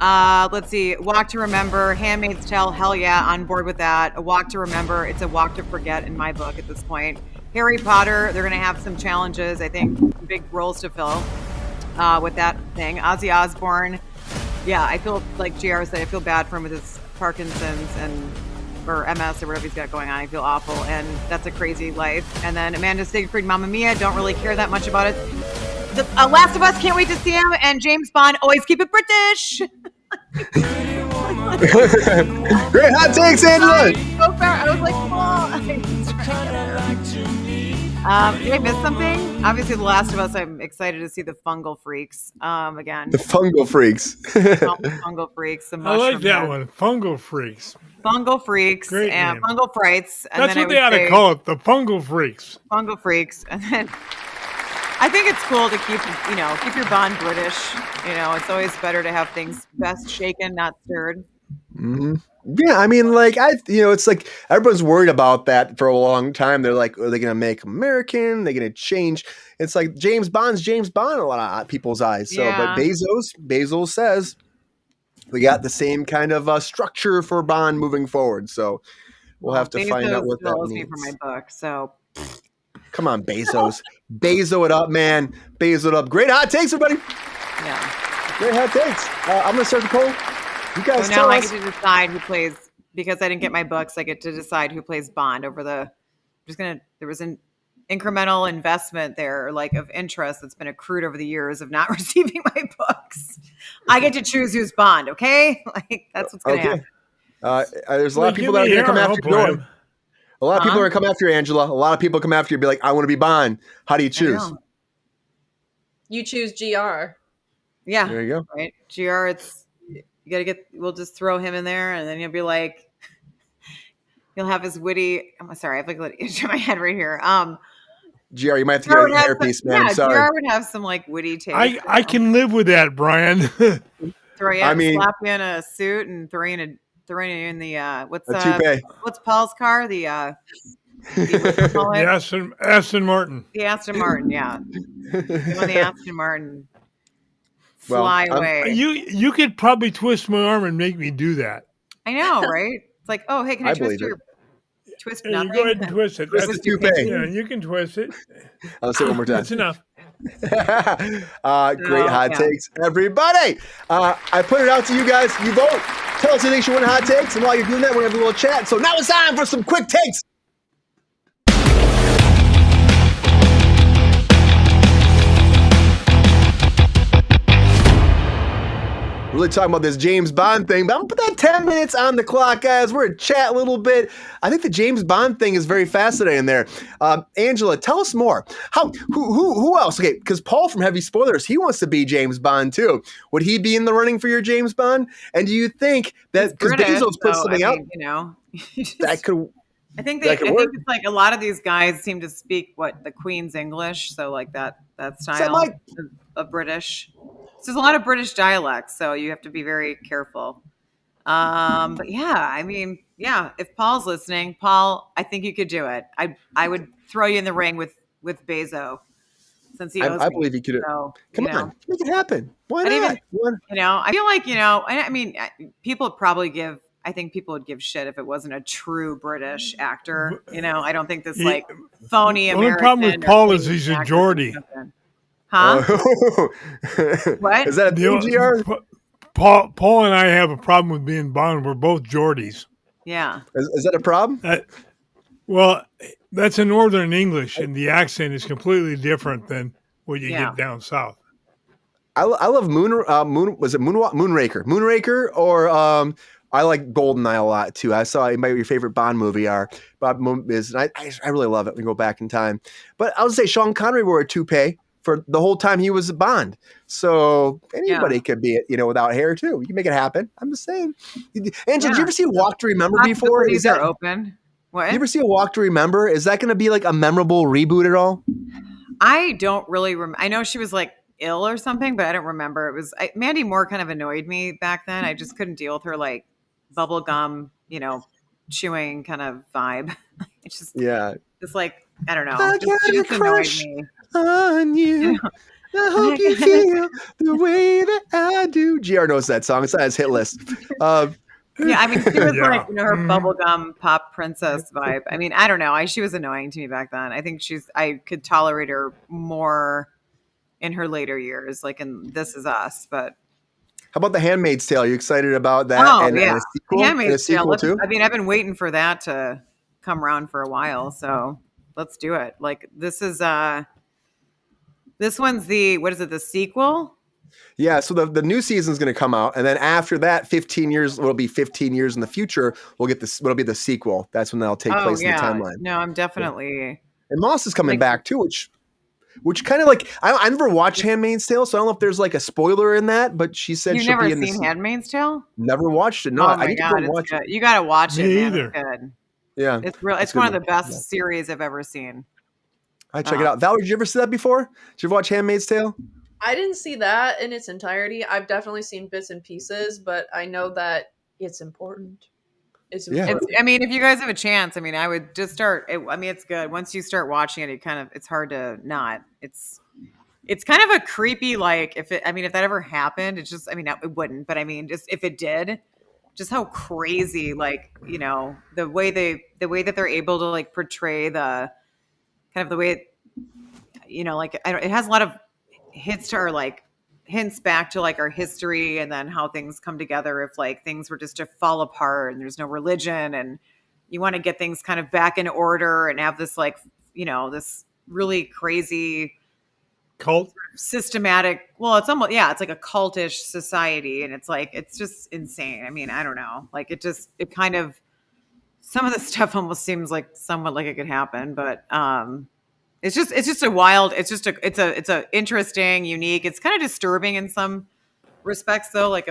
Speaker 5: Let's see. Walk to Remember, Handmaid's Tale, hell yeah, on board with that. A Walk to Remember, it's a walk to forget in my book at this point. Harry Potter, they're going to have some challenges, I think, big roles to fill with that thing. Ozzy Osbourne, yeah, I feel like JR said, I feel bad for him with his Parkinson's or MS or whatever he's got going on. I feel awful, and that's a crazy life. And then Amanda Siegfried, Mamma Mia, don't really care that much about it. The Last of Us, can't wait to see him. And James Bond, always keep it British.
Speaker 3: Great hot takes, Angela.
Speaker 5: So far, I was like, did I miss something? Obviously, The Last of Us, I'm excited to see the Fungal Freaks again.
Speaker 3: The Fungal Freaks.
Speaker 5: Fungal Freaks. The
Speaker 2: I like that one. Fungal Freaks.
Speaker 5: Fungal Freaks.
Speaker 2: Great
Speaker 5: and
Speaker 2: name.
Speaker 5: Fungal Frights. And
Speaker 2: That's
Speaker 5: then
Speaker 2: what they ought to call it, the Fungal Freaks.
Speaker 5: Fungal Freaks. And then I think it's cool to keep your Bond British. It's always better to have things best shaken, not stirred.
Speaker 3: Mm-hmm. Yeah, I mean, it's like everyone's worried about that for a long time. They're like, are they going to make American? They're going to change. It's like James Bond's James Bond in a lot of people's eyes. So,
Speaker 5: Yeah.
Speaker 3: But Bezos says we got the same kind of structure for Bond moving forward. So we'll have to find out what that means.
Speaker 5: Me for my book, so.
Speaker 3: Come on, Bezos. Bezo it up, man. Bezo it up. Great hot takes, everybody.
Speaker 5: Yeah.
Speaker 3: Great hot takes. I'm going to start the poll. You guys
Speaker 5: So
Speaker 3: tell
Speaker 5: now I
Speaker 3: us.
Speaker 5: get to decide who plays, because I didn't get my books, I get to decide who plays Bond over there was an incremental investment there, of interest that's been accrued over the years of not receiving my books. I get to choose who's Bond, okay? That's what's going to happen.
Speaker 3: There's a lot of people that are going to come after you. A lot of people are going to come after you, Angela. A lot of people come after you and be like, I want to be Bond. How do you choose?
Speaker 6: You choose GR.
Speaker 5: Yeah.
Speaker 3: There you go.
Speaker 5: Right. GR, we'll just throw him in there, and then you'll be like, he'll have his witty, I'm sorry, I have an itch in my head right here.
Speaker 3: GR, you might have to get a hairpiece, man.
Speaker 5: Yeah,
Speaker 3: Sorry.
Speaker 5: GR would have some witty take.
Speaker 2: I can live with that, Brian.
Speaker 5: Slap you in a suit and throw you in throwing you in the what's
Speaker 3: A toupee.
Speaker 5: what's Paul's car? The
Speaker 2: The Aston Martin.
Speaker 5: The Aston Martin, yeah. You want the Aston Martin
Speaker 3: Well,
Speaker 5: fly away.
Speaker 2: You could probably twist my arm and make me do that.
Speaker 5: I know, right? It's like, oh, hey, can I twist
Speaker 3: believe
Speaker 5: your twist
Speaker 2: Yeah,
Speaker 5: nothing?
Speaker 2: you go ahead and twist it.
Speaker 3: Twist the toupee.
Speaker 2: Yeah, you can twist it.
Speaker 3: I'll say it one more time.
Speaker 2: That's enough.
Speaker 3: Great hot
Speaker 5: yeah.
Speaker 3: takes, everybody. I put it out to you guys. You vote. Tell us anything you want hot takes. And while you're doing that, we're going to have a little chat. So now it's time for some quick takes. Really talking about this James Bond thing, but I'm gonna put that 10 minutes on the clock, guys. We're gonna chat a little bit. I think the James Bond thing is very fascinating there. Angela, tell us more. Who else? Okay, because Paul from Heavy Spoilers, he wants to be James Bond too. Would he be in the running for your James Bond? And do you think that because Bezos put something out, that could?
Speaker 5: I think
Speaker 3: that could
Speaker 5: I
Speaker 3: work.
Speaker 5: think it's like a lot of these guys seem to speak the Queen's English, so like that style of British. So there's a lot of British dialects, so you have to be very careful. But yeah, I mean, yeah, if Paul's listening, Paul, I think you could do it. I would throw you in the ring with Bezos, since he owes
Speaker 3: I
Speaker 5: me.
Speaker 3: believe he could.
Speaker 5: So,
Speaker 3: Come on, make it happen. Why
Speaker 5: But
Speaker 3: not?
Speaker 5: even, I feel like, I mean, people would probably I think people would give shit if it wasn't a true British actor. I don't think this like phony
Speaker 2: The only
Speaker 5: American.
Speaker 2: problem with Paul is he's a Geordie.
Speaker 5: Huh?
Speaker 3: What? Is that a PGR?
Speaker 2: Paul and I have a problem with being Bond. We're both Geordies.
Speaker 5: Yeah.
Speaker 3: Is that a problem?
Speaker 2: Well, that's in Northern English, and the accent is completely different than what you get down south.
Speaker 3: I love Moonraker, or I like Goldeneye a lot too. I saw it might be your favorite Bond movie. Bob is, and I really love it. We go back in time, but I would say Sean Connery wore a toupee for the whole time he was a Bond. So anybody could be it, without hair too. You can make it happen. I'm just saying. Angela, did you ever see Walk to Remember before?
Speaker 5: These are open. What?
Speaker 3: Did you ever see a Walk to Remember? Is that going to be like a memorable reboot at all?
Speaker 5: I don't really remember. I know she was like ill or something, but I don't remember. It was Mandy Moore kind of annoyed me back then. I just couldn't deal with her like bubblegum, chewing kind of vibe. It's just like, I don't know. She just annoyed me.
Speaker 3: On you. I hope you feel the way that I do. GR knows that song. It's on his hit list.
Speaker 5: Yeah, I mean, she was like, her bubblegum pop princess vibe. I mean, I don't know. She was annoying to me back then. I think I could tolerate her more in her later years, like in This Is Us. But
Speaker 3: how about The Handmaid's Tale? Are you excited about that?
Speaker 5: Oh,
Speaker 3: and
Speaker 5: yeah.
Speaker 3: a sequel?
Speaker 5: Handmaid's Tale.
Speaker 3: Too?
Speaker 5: I mean, I've been waiting for that to come around for a while. So let's do it. Like, this one's the sequel?
Speaker 3: Yeah, so the new season's going to come out, and then after that, 15 years, it'll be 15 years in the future, we'll get this, what'll be the sequel. That's when that'll take place in the timeline.
Speaker 5: No, I'm definitely...
Speaker 3: Yeah. And Moss is coming back, too, which kind of like, I never watched Handmaid's Tale, so I don't know if there's like a spoiler in that, but she said she'll be in the...
Speaker 5: You've never seen Handmaid's Tale?
Speaker 3: Never watched it, no.
Speaker 5: Oh my
Speaker 3: I need
Speaker 5: God,
Speaker 3: to go watch it.
Speaker 5: You got to watch it,
Speaker 2: Me
Speaker 5: man.
Speaker 2: either.
Speaker 5: It's good.
Speaker 3: Yeah.
Speaker 5: It's one of the best series I've ever seen.
Speaker 3: I check it out. Valerie, did you ever see that before? Did you ever watch Handmaid's Tale?
Speaker 6: I didn't see that in its entirety. I've definitely seen bits and pieces, but I know that it's important. It's important.
Speaker 5: I mean, if you guys have a chance, I mean, I would just start. It's good. Once you start watching it, it's hard to not. It's kind of a creepy, like if that ever happened, it's just, it wouldn't, but I mean, just if it did, just how crazy, like, the way that they're able to like portray the kind of the way, it has a lot of hints back to like our history and then how things come together if like things were just to fall apart and there's no religion and you want to get things kind of back in order and have this like, this really crazy
Speaker 2: cult
Speaker 5: systematic. Well, it's almost, it's like a cultish society and it's like, it's just insane. I mean, I don't know. Like it kind of, some of the stuff almost seems like somewhat like it could happen, but, it's just a interesting, unique. It's kind of disturbing in some respects, though. Like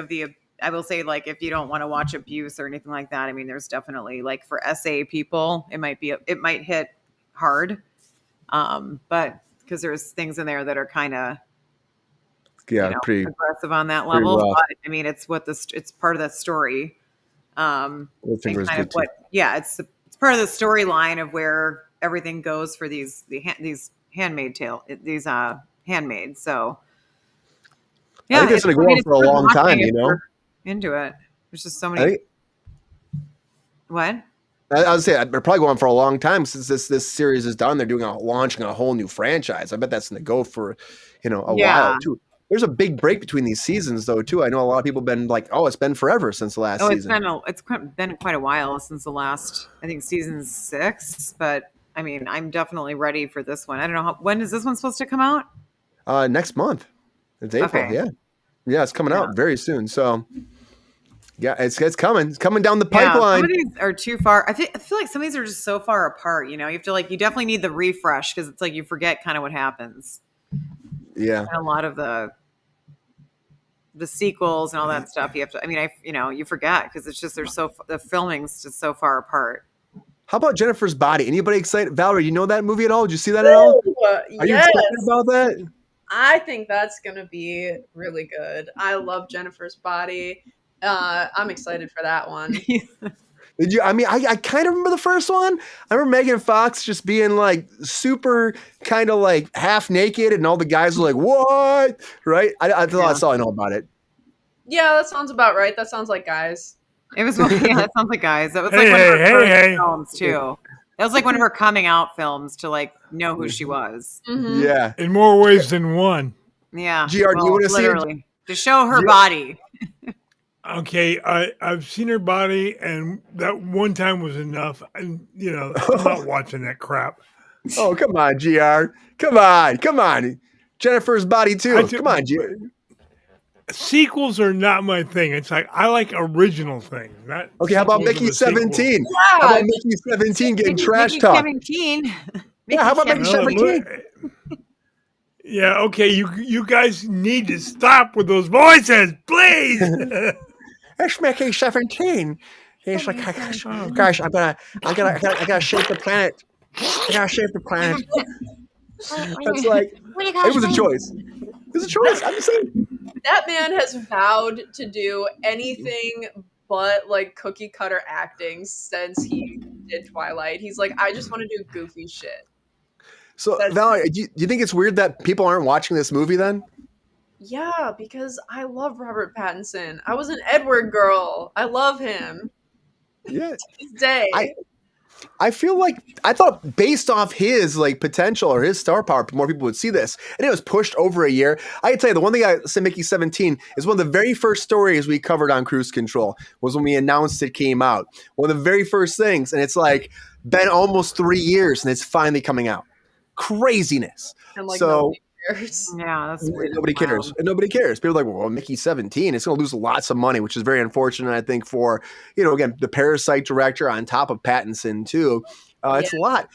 Speaker 5: I will say, like if you don't want to watch abuse or anything like that, I mean, there's definitely like for SA people, it might hit hard, but because there's things in there that are kind of
Speaker 3: pretty
Speaker 5: aggressive on that level.
Speaker 3: rough.
Speaker 5: But I mean, it's part of the story. And
Speaker 3: Goldfinger's
Speaker 5: kind of
Speaker 3: good too.
Speaker 5: it's part of the storyline of where everything goes for these handmaids. So
Speaker 3: I think it's going to go on for a long time, you know?
Speaker 5: Into it. There's just so
Speaker 3: I
Speaker 5: many.
Speaker 3: think,
Speaker 5: What?
Speaker 3: I would say they're probably going for a long time since this series is done. They're launching a whole new franchise. I bet that's going to go for, a while too. There's a big break between these seasons though too. I know a lot of people have been like, "Oh, it's been forever since the last season."
Speaker 5: It's been quite a while since the last, I think, season 6. But I mean, I'm definitely ready for this one. I don't know when is this one supposed to come out?
Speaker 3: Next month. It's April.
Speaker 5: Okay.
Speaker 3: Yeah, it's coming out very soon. So, yeah, it's coming. It's coming down the pipeline.
Speaker 5: Some of these are too far. I feel like some of these are just so far apart. You have to you definitely need the refresh because it's like you forget kind of what happens.
Speaker 3: Yeah,
Speaker 5: and a lot of the sequels and all that stuff. You have to. You forget because it's just the filming's just so far apart.
Speaker 3: How about Jennifer's Body? Anybody excited? Valerie, you know that movie at all? Did you see that at all? Are you excited about that?
Speaker 6: I think that's gonna be really good. I love Jennifer's Body. I'm excited for that one.
Speaker 3: Did you? I mean, I kind of remember the first one. I remember Megan Fox just being like super kind of like half naked, and all the guys were like, "What?" Right? That's all I know about it.
Speaker 6: Yeah, that sounds about right. That sounds like guys.
Speaker 5: It was that sounds like guys. That was like one of her first films too. That was like one of her coming out films to know who she was.
Speaker 6: Mm-hmm.
Speaker 3: Yeah,
Speaker 2: in more ways than one.
Speaker 5: Yeah,
Speaker 3: GR, do you want to see it?
Speaker 5: To show her body.
Speaker 2: Okay, I've seen her body, and that one time was enough. And I'm not watching that crap.
Speaker 3: Oh, come on, GR. Come on. Jennifer's Body too. Come on, GR.
Speaker 2: Sequels are not my thing. It's like I like original things. Not
Speaker 3: okay, how about Mickey 17?
Speaker 6: Yeah.
Speaker 3: How about Mickey 17 getting trash talk?
Speaker 5: 17.
Speaker 3: Yeah, how about Mickey 17?
Speaker 2: Yeah, okay. You guys need to stop with those voices, please.
Speaker 3: It's Mickey 17. He's like, guys, I gotta shape the planet. I gotta shape the planet. That's like, it was a choice. It was a choice. I'm just saying.
Speaker 6: That man has vowed to do anything but cookie cutter acting since he did Twilight. He's like, I just want to do goofy shit.
Speaker 3: So, Valerie, do you think it's weird that people aren't watching this movie then?
Speaker 6: Yeah, because I love Robert Pattinson. I was an Edward girl. I love him.
Speaker 3: Yeah.
Speaker 6: To this day.
Speaker 3: I feel like I thought based off his potential or his star power, more people would see this. And it was pushed over a year. I can tell you the one thing I said Mickey 17 is one of the very first stories we covered on Kruse Control was when we announced it came out. One of the very first things. And it's been almost 3 years and it's finally coming out. Craziness.
Speaker 6: And
Speaker 3: so
Speaker 5: yeah, that's weird.
Speaker 3: Nobody cares. And nobody cares. People are like, well, Mickey 17, it's going to lose lots of money, which is very unfortunate, I think, for, again, the Parasite director on top of Pattinson, too. It's a lot.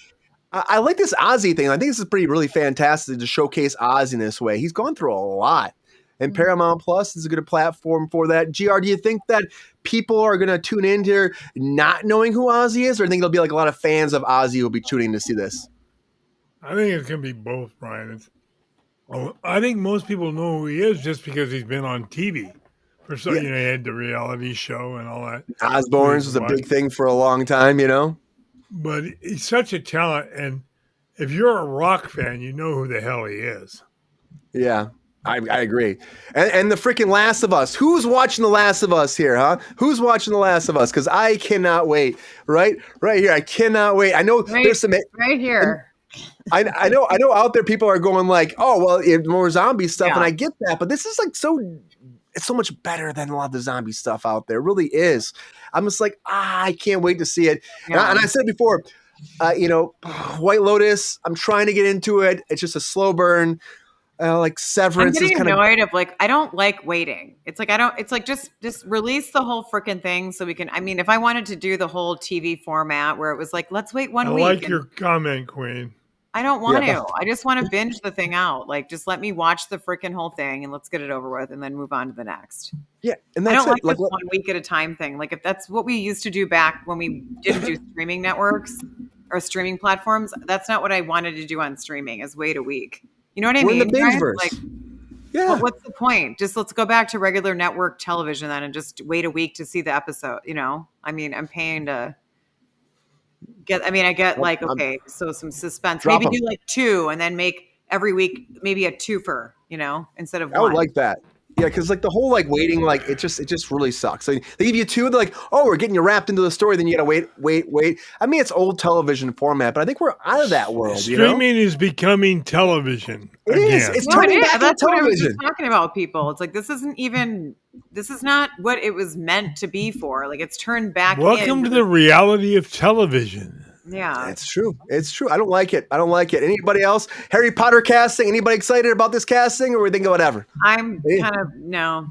Speaker 3: I like this Ozzy thing. I think this is really fantastic to showcase Ozzy in this way. He's gone through a lot. And Paramount Plus is a good platform for that. GR, do you think that people are going to tune in here not knowing who Ozzy is? Or do you think there'll be a lot of fans of Ozzy who will be tuning to see this?
Speaker 2: I think it's going to be both, Brian. I think most people know who he is just because he's been on TV. He had the reality show and all that.
Speaker 3: Osbourne's was a big thing for a long time,
Speaker 2: But he's such a talent, and if you're a rock fan, you know who the hell he is.
Speaker 3: Yeah, I agree. And the freaking Last of Us. Who's watching The Last of Us here, huh? Who's watching The Last of Us? Because I cannot wait. Right here. I cannot wait. I know there's some...
Speaker 5: Right here.
Speaker 3: I know out there people are going oh, well, more zombie stuff, and I get that, but this is it's so much better than a lot of the zombie stuff out there. It really is. I'm just I can't wait to see it. Yeah. And I said before, White Lotus, I'm trying to get into it. It's just a slow burn. Severance.
Speaker 5: I'm getting annoyed of I don't like waiting. It's just release the whole freaking thing so we can. I mean, if I wanted to do the whole TV format where it was let's wait 1 week.
Speaker 2: I like your comment, Queen.
Speaker 5: I don't want to. I just want to binge the thing out. Just let me watch the freaking whole thing and let's get it over with and then move on to the next.
Speaker 3: Yeah, and that's
Speaker 5: I don't like this 1 week at a time thing. If that's what we used to do back when we didn't do streaming networks or streaming platforms, that's not what I wanted to do on streaming. Is wait a week. You know what I mean?
Speaker 3: We're in the binge verse. Yeah.
Speaker 5: But what's the point? Just let's go back to regular network television then and just wait a week to see the episode, you know? I mean, I'm paying to get, I mean, I get like, okay, so some suspense.
Speaker 3: Drop
Speaker 5: Maybe
Speaker 3: 'em.
Speaker 5: do like 2 and then make every week maybe a twofer, you know, instead of
Speaker 3: I
Speaker 5: one.
Speaker 3: would like that. Yeah, because like the whole like waiting, like it just really sucks. So they give you 2, they're like, oh, we're getting you wrapped into the story, then you gotta wait. I mean, it's old television format, but I think we're out of that world.
Speaker 2: Streaming is becoming television.
Speaker 3: It is. It's
Speaker 5: No,
Speaker 3: turning
Speaker 5: it is.
Speaker 3: back into
Speaker 5: That's what I was
Speaker 3: television.
Speaker 5: just talking about, people. It's like this is not what it was meant to be for. Like it's turned back.
Speaker 2: Welcome to the reality of television.
Speaker 5: Yeah.
Speaker 3: It's true. It's true. I don't like it. Anybody else? Harry Potter casting? Anybody excited about this casting, or we think whatever?
Speaker 5: I'm kind of no.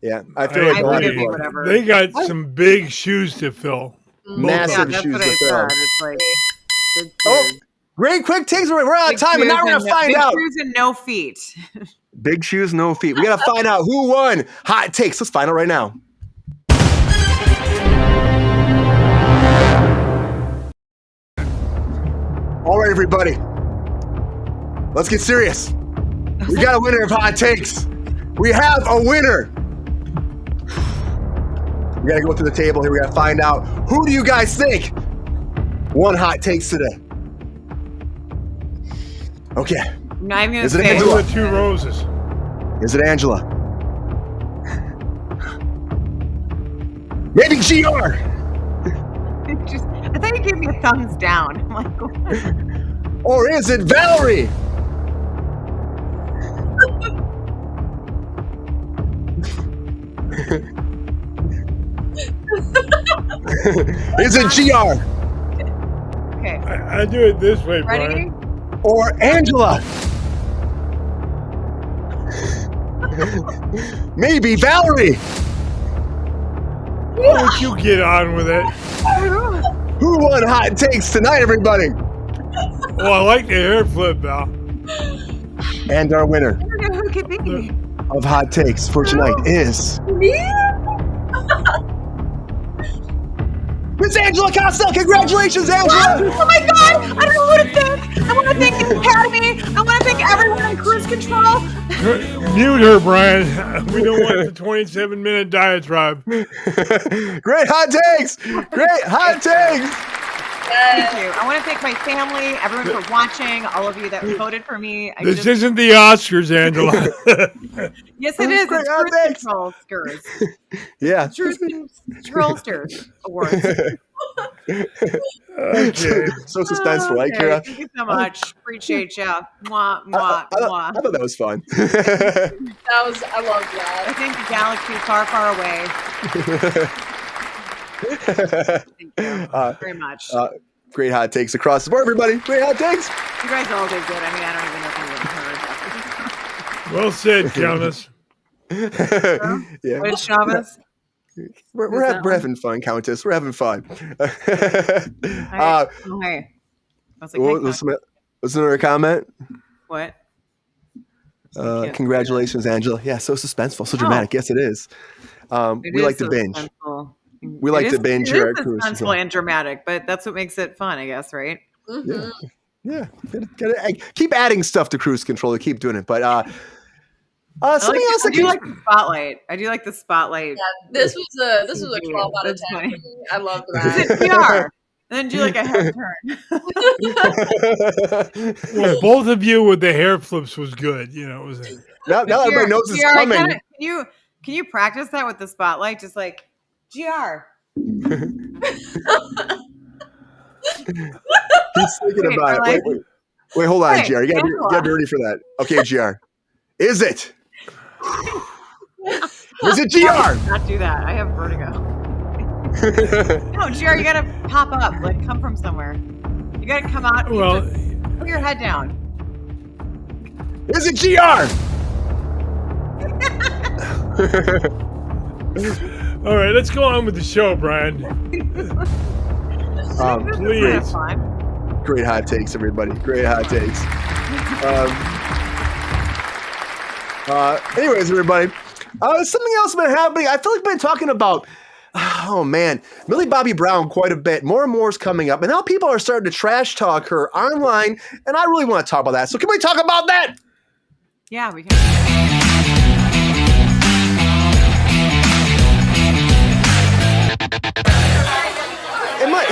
Speaker 3: Yeah, I feel like a lot of people are.
Speaker 2: They got some big shoes to fill.
Speaker 3: Massive
Speaker 5: that's
Speaker 3: shoes
Speaker 5: what
Speaker 3: to
Speaker 5: I
Speaker 3: fill.
Speaker 5: said. It's like big
Speaker 3: Oh,
Speaker 5: shoes.
Speaker 3: great quick takes. We're out of time, and now we're gonna find out.
Speaker 5: Big shoes and no feet.
Speaker 3: Big shoes, no feet. We gotta find out who won hot takes. Let's find out right now. All right, everybody. Let's get serious. We got a winner of hot takes. We have a winner. We gotta go to the table here. We gotta find out who do you guys think won hot takes today? Okay.
Speaker 5: I'm not even gonna
Speaker 3: Is it
Speaker 5: say.
Speaker 3: Angela?
Speaker 2: 2 roses.
Speaker 3: Is it Angela? Maybe GR.
Speaker 5: I thought you gave me a thumbs down. I'm like, what?
Speaker 3: Or is it Valerie? Is it GR?
Speaker 5: Okay.
Speaker 2: I do it this way,
Speaker 5: Ready?
Speaker 2: Brian.
Speaker 3: Or Angela? Maybe Valerie.
Speaker 2: Why would you get on with it?
Speaker 3: Who won hot takes tonight, everybody?
Speaker 2: Oh, I like the hair flip, Val.
Speaker 3: And our winner
Speaker 5: I don't know who it could be.
Speaker 3: of hot takes for tonight is Miss Angela Costello. Congratulations, Angela!
Speaker 5: Oh my God! I don't know who to thank. I want to thank the Academy. I want to thank everyone in Kruse Control.
Speaker 2: Mute her, Brian. We don't want the 27-minute diatribe.
Speaker 3: Great hot takes! Great hot takes!
Speaker 5: Thank you. I want to thank my family, everyone for watching, all of you that voted for me.
Speaker 2: This isn't the Oscars, Angela.
Speaker 5: Yes, it is.
Speaker 3: Great
Speaker 5: It's
Speaker 3: hot
Speaker 5: Kruse
Speaker 3: takes.
Speaker 5: Control Skurs.
Speaker 3: Yeah.
Speaker 5: Kruse Control Skurs Awards.
Speaker 2: Okay.
Speaker 3: So suspenseful, right,
Speaker 5: Okay,
Speaker 3: Kira?
Speaker 5: thank you so much. Appreciate you. Mwah, mwah, mwah.
Speaker 3: I thought that was fun.
Speaker 6: I love
Speaker 5: I
Speaker 6: that.
Speaker 5: think the galaxy is far, far away. Thank you very much.
Speaker 3: Great hot takes across the board, everybody. Great hot takes.
Speaker 5: You guys all did good. I mean, I don't even know if you even heard.
Speaker 2: Well said, Countess.
Speaker 3: Yeah.
Speaker 5: What is Chavez?
Speaker 3: We're having fun, Countess. We're having fun.
Speaker 5: Hey. I was like,
Speaker 3: was there a comment?
Speaker 5: what?
Speaker 3: Congratulations, Angela. Yeah, so suspenseful, so dramatic. Yes, it is. We like to binge.
Speaker 5: Suspenseful.
Speaker 3: We like to binge here at Kruse
Speaker 5: Suspenseful
Speaker 3: Control.
Speaker 5: and dramatic, but that's what makes it fun, I guess, right?
Speaker 6: Mhm.
Speaker 3: Yeah. Gotta keep adding stuff to Kruse Control to keep doing it. But something else.
Speaker 5: I do like the spotlight. I do like the spotlight.
Speaker 6: Yeah, this was a 12 out of
Speaker 5: That's
Speaker 6: 10.
Speaker 5: funny.
Speaker 6: for me. I love
Speaker 5: It's
Speaker 6: that.
Speaker 5: PR. And then do like a head turn.
Speaker 2: Well, both of you with the hair flips was good. You know, it was.
Speaker 3: now everybody knows it's
Speaker 5: GR,
Speaker 3: coming.
Speaker 5: Can you practice that with the spotlight? Just like GR.
Speaker 3: He's thinking about it. Wait, hold on,
Speaker 5: Hey,
Speaker 3: GR. You gotta be ready for that. Okay, GR. Is it? Is it GR?
Speaker 5: Not do that. I have vertigo. No, GR, you gotta pop up. Like, come from somewhere. You gotta come out.
Speaker 2: Well,
Speaker 5: Put your head down.
Speaker 3: Is it GR?
Speaker 2: all right, let's go on with the show, Brian. Please.
Speaker 5: Fun.
Speaker 3: Great hot takes, everybody. Great hot takes. Anyways, everybody. Something else been happening. I feel like we've been talking about, oh man, Millie Bobby Brown quite a bit. More and more is coming up. And now people are starting to trash talk her online. And I really want to talk about that. So can we talk about that?
Speaker 5: Yeah, we can.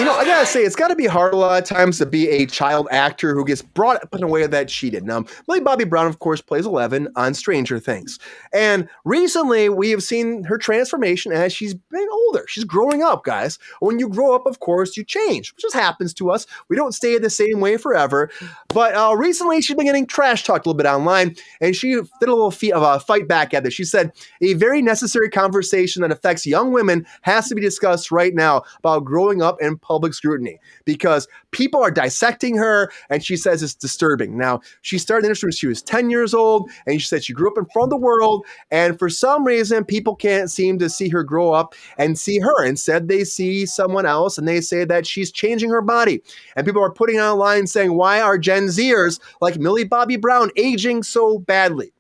Speaker 3: I gotta say, it's gotta be hard a lot of times to be a child actor who gets brought up in a way that she did. Now, Millie Bobby Brown, of course, plays 11 on Stranger Things. And recently, we have seen her transformation as she's been older. She's growing up, guys. When you grow up, of course, you change, which just happens to us. We don't stay the same way forever. But recently, she's been getting trash talked a little bit online, and she did a little fight back at this. She said, a very necessary conversation that affects young women has to be discussed right now about growing up in public scrutiny, because people are dissecting her, and she says it's disturbing. Now, she started the industry when she was 10 years old, and she said she grew up in front of the world, and for some reason, people can't seem to see her grow up and see her. Instead, they see someone else, and they say that she's changing her body. And people are putting online saying, why are Gen Zers like Millie Bobby Brown aging so badly?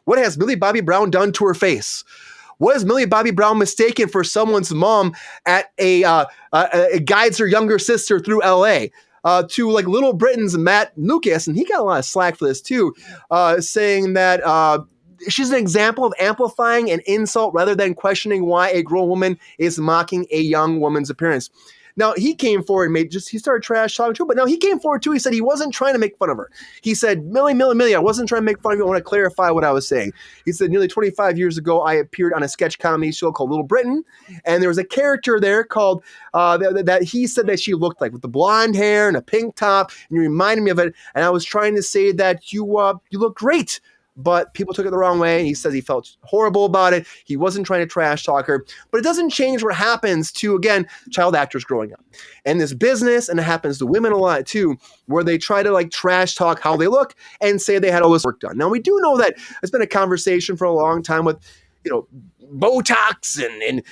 Speaker 3: What has Millie Bobby Brown done to her face? What is Millie Bobby Brown mistaken for someone's mom at guides her younger sister through LA? To like Little Britain's Matt Lucas, and he got a lot of slack for this too, saying that she's an example of amplifying an insult rather than questioning why a grown woman is mocking a young woman's appearance. Now, he came forward and he started trash talking too, but now he came forward too. He said he wasn't trying to make fun of her. He said, Millie, I wasn't trying to make fun of you. I want to clarify what I was saying. He said, nearly 25 years ago, I appeared on a sketch comedy show called Little Britain, and there was a character there called, that he said that she looked like, with the blonde hair and a pink top, and you reminded me of it, and I was trying to say that you look great. But people took it the wrong way. He says he felt horrible about it. He wasn't trying to trash talk her. But it doesn't change what happens to, again, child actors growing up. And this business, and it happens to women a lot too, where they try to like trash talk how they look and say they had all this work done. Now, we do know that it's been a conversation for a long time with, Botox and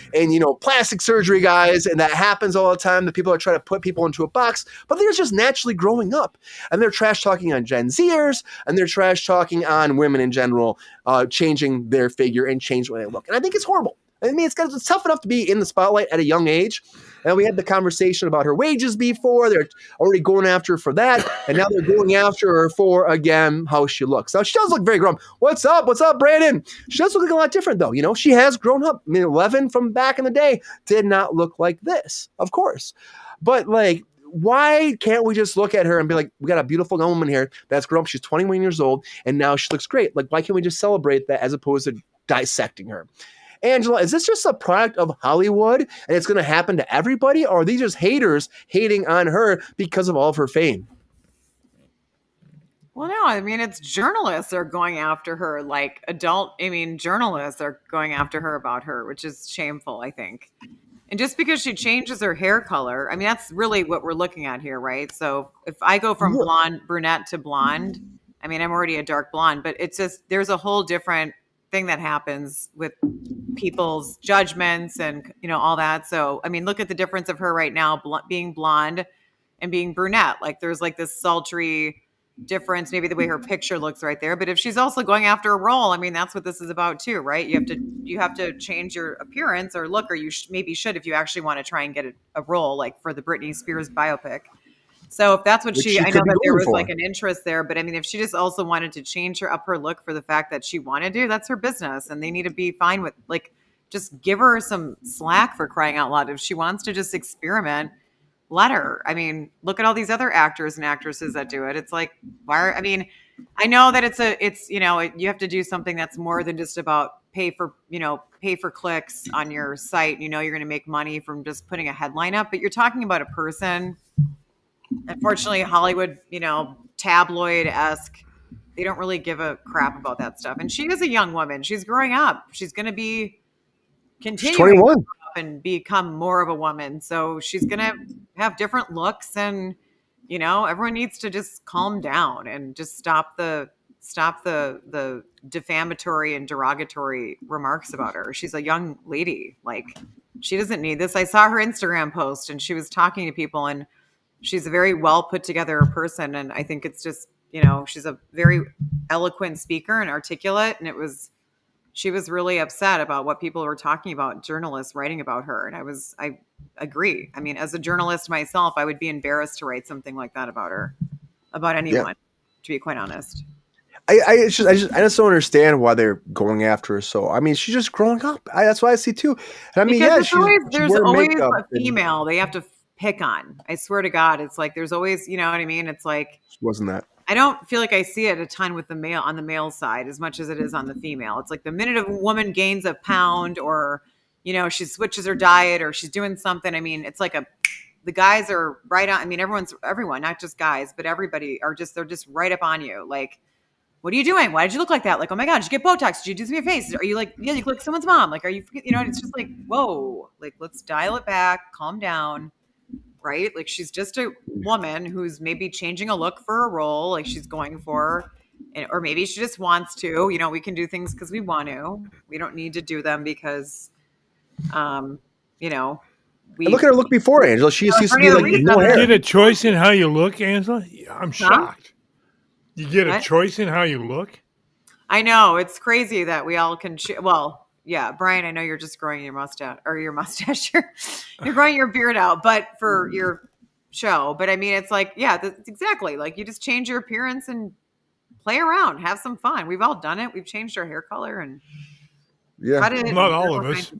Speaker 3: plastic surgery guys, and that happens all the time, that people are trying to put people into a box, but they're just naturally growing up, and they're trash talking on Gen Zers, and they're trash talking on women in general, changing their figure and changing the way they look. And I think it's horrible. I mean, it's tough enough to be in the spotlight at a young age. And we had the conversation about her wages before. They're already going after her for that. And now they're going after her for, again, how she looks. Now, she does look very grown. What's up? What's up, Brandon? She does look a lot different, though. She has grown up. I mean, 11 from back in the day did not look like this, of course. But, why can't we just look at her and be like, we got a beautiful young woman here that's grown up. She's 21 years old, and now she looks great. Why can't we just celebrate that as opposed to dissecting her? Angela, is this just a product of Hollywood and it's going to happen to everybody? Or are these just haters hating on her because of all of her fame?
Speaker 5: Well, no, I mean, it's journalists that are going after her, journalists are going after her about her, which is shameful, I think. And just because she changes her hair color, I mean, that's really what we're looking at here, right? So if I go from brunette to blonde, I mean, I'm already a dark blonde, but it's just, there's a whole different thing that happens with people's judgments and all that. So I mean, look at the difference of her right now being blonde and being brunette. There's this sultry difference, maybe the way her picture looks right there. But if she's also going after a role, I mean, that's what this is about too, right? You have to change your appearance or look, or you maybe should if you actually want to try and get a role, like for the Britney Spears biopic. So if that's what I know that there was an interest there, but I mean, if she just also wanted to change her look for the fact that she wanted to, that's her business, and they need to be fine with just give her some slack, for crying out loud. If she wants to just experiment, let her. I mean, look at all these other actors and actresses that do it. It's I know that you have to do something that's more than just about pay for clicks on your site. You're going to make money from just putting a headline up, but you're talking about a person. Unfortunately, Hollywood, tabloid-esque, they don't really give a crap about that stuff. And she is a young woman. She's growing up. She's going to be continuing to grow up and become more of a woman. So she's going to have different looks, and, everyone needs to just calm down and just stop the defamatory and derogatory remarks about her. She's a young lady. She doesn't need this. I saw her Instagram post, and she was talking to people, and she's a very well put together person. And I think it's just, she's a very eloquent speaker and articulate. And she was really upset about what people were talking about, journalists writing about her. And I agree. I mean, as a journalist myself, I would be embarrassed to write something like that about her, about anyone, to be quite honest.
Speaker 3: I just don't understand why they're going after her. So I mean, she's just growing up. That's what I see too. And I mean,
Speaker 5: Because there's
Speaker 3: wore
Speaker 5: always
Speaker 3: makeup
Speaker 5: a female they have to pick on. I swear to God, it's like there's always, you know what I mean? It's like
Speaker 3: wasn't that.
Speaker 5: I don't feel like I see it a ton with the male on the male side as much as it is on the female. It's like the minute a woman gains a pound or, you know, she switches her diet or she's doing something. I mean, it's like the guys are right on. I mean, everyone, not just guys, but everybody they're just right up on you. Like, what are you doing? Why did you look like that? Like, oh my God, did you get Botox? Did you do something to your face? Are you like, yeah, you look like someone's mom? Like, are you, you know, it's just like, whoa, like, let's dial it back, calm down. Right? Like she's just a woman who's maybe changing a look for a role, like she's going for, or maybe she just wants to. You know, we can do things because we want to. We don't need to do them because, you know, we
Speaker 3: And look at her look before, Angela. She used to be like no
Speaker 2: You
Speaker 3: hair.
Speaker 2: get a choice in how you look, Angela? I'm shocked. You get a
Speaker 5: What?
Speaker 2: choice in how you look?
Speaker 5: I know it's crazy that we all can. Well, yeah, Brian, I know you're just growing your mustache you're growing your beard out, but for your show. But I mean, it's like, yeah, that's exactly like you just change your appearance and play around, have some fun. We've all done it. We've changed our hair color and cut it.
Speaker 2: Not all of us.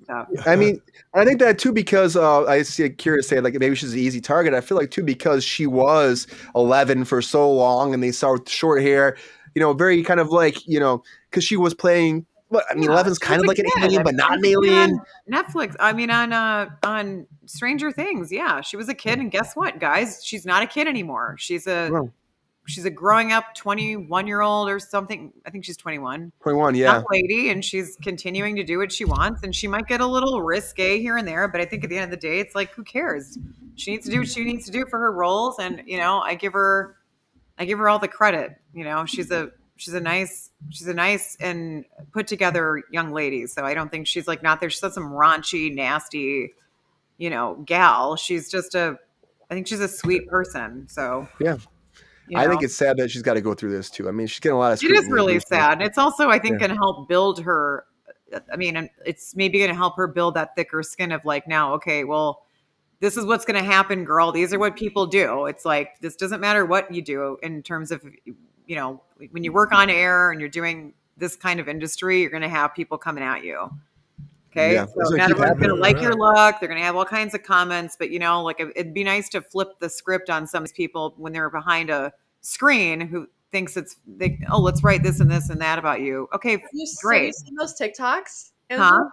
Speaker 3: I mean, I think that too because I see Kira say like maybe she's an easy target. I feel like too because she was 11 for so long, and they saw with short hair, you know, very kind of like, you know, because she was playing. Well, I mean, 11's kind of like an alien, but not an alien.
Speaker 5: Netflix. I mean, on Stranger Things. Yeah, she was a kid, and guess what, guys? She's not a kid anymore. She's a growing up 21-year-old or something. I think she's 21.
Speaker 3: 21, yeah.
Speaker 5: Young lady, and she's continuing to do what she wants, and she might get a little risque here and there, but I think at the end of the day, it's like, who cares? She needs to do what she needs to do for her roles, and you know, I give her all the credit. You know, she's a nice and put together young lady. So I don't think she's like not there. She's not some raunchy, nasty, you know, gal. She's just I think she's a sweet person. So
Speaker 3: yeah. I think it's sad that she's got to go through this too. I mean, she's getting a lot of
Speaker 5: scrutiny. It is really sad. It's also, I think, going to help build her. I mean, it's maybe going to help her build that thicker skin of like, now, okay, well, this is what's going to happen, girl. These are what people do. It's like, this doesn't matter what you do in terms of, you know, when you work on air and you're doing this kind of industry, you're going to have people coming at you. Okay.
Speaker 3: Yeah,
Speaker 5: so not everyone's going to like your look. They're going to have all kinds of comments, but you know, like it'd be nice to flip the script on some of these people when they're behind a screen who thinks let's write this and this and that about you. Okay. Great.
Speaker 6: Have you seen those TikToks?
Speaker 5: Huh?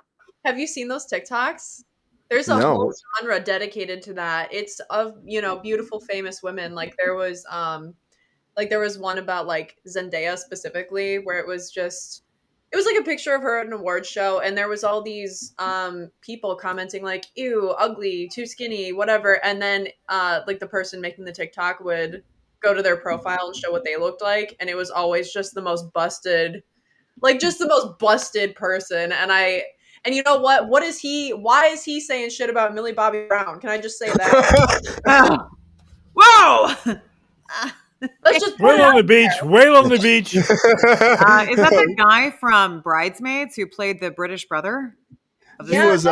Speaker 6: Have you seen those TikToks? There's a whole genre dedicated to that. It's of, you know, beautiful, famous women. Like there was one about like Zendaya specifically, where it was like a picture of her at an award show, and there was all these people commenting like, ew, ugly, too skinny, whatever. And then like the person making the TikTok would go to their profile and show what they looked like, and it was always just the most busted person. And you know what? Why is he saying shit about Millie Bobby Brown? Can I just say that?
Speaker 5: Whoa!
Speaker 6: Let's just
Speaker 2: wail on the beach. Wail on the beach.
Speaker 5: Is that the guy from Bridesmaids who played the British brother?
Speaker 3: He was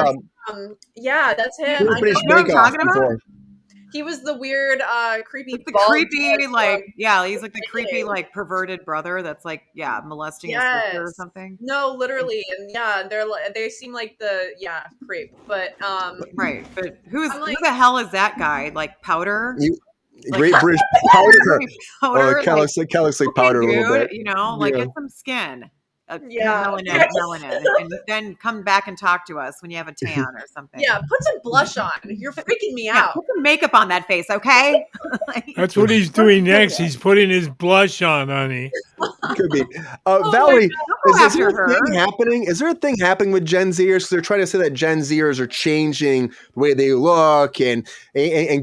Speaker 6: yeah, that's him.
Speaker 3: He was British Bake Off before.
Speaker 6: He was the weird, creepy,
Speaker 5: he's like the creepy, like perverted brother that's like, molesting his sister or something.
Speaker 6: No, literally, and they seem like the creep, but
Speaker 5: right. But who the hell is that guy? Like Powder.
Speaker 3: Great British Powder. Powder. Kind of looks like Powder a little bit.
Speaker 5: You know, like get some skin. Melanin, and then come back and talk to us when you have a tan or something.
Speaker 6: Yeah, put some blush on. You're freaking me out.
Speaker 5: Put some makeup on that face, okay?
Speaker 2: That's what he's doing next. He's putting his blush on, honey.
Speaker 3: Could be. Valerie, is there a thing happening? Is there a thing happening with Gen Zers? Because they're trying to say that Gen Zers are changing the way they look and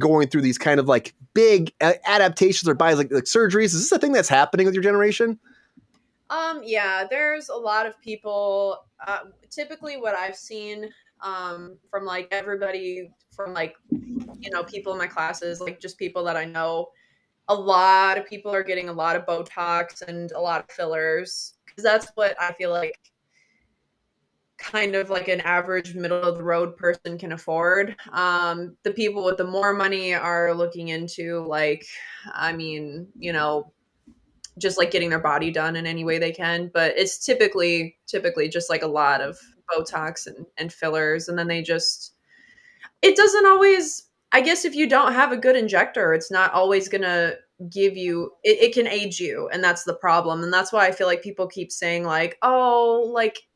Speaker 3: going through these kind of like big adaptations or like surgeries. Is this a thing that's happening with your generation?
Speaker 6: Yeah, there's a lot of people, typically what I've seen, from like everybody from like, you know, people in my classes, like just people that I know, a lot of people are getting a lot of Botox and a lot of fillers, because that's what I feel like kind of like an average middle of the road person can afford. The people with the more money are looking into like, I mean, you know, just like getting their body done in any way they can. But it's typically just like a lot of Botox and fillers. And then it doesn't always, I guess if you don't have a good injector, it's not always going to give you, it can age you. And that's the problem. And that's why I feel like people keep saying like, oh, like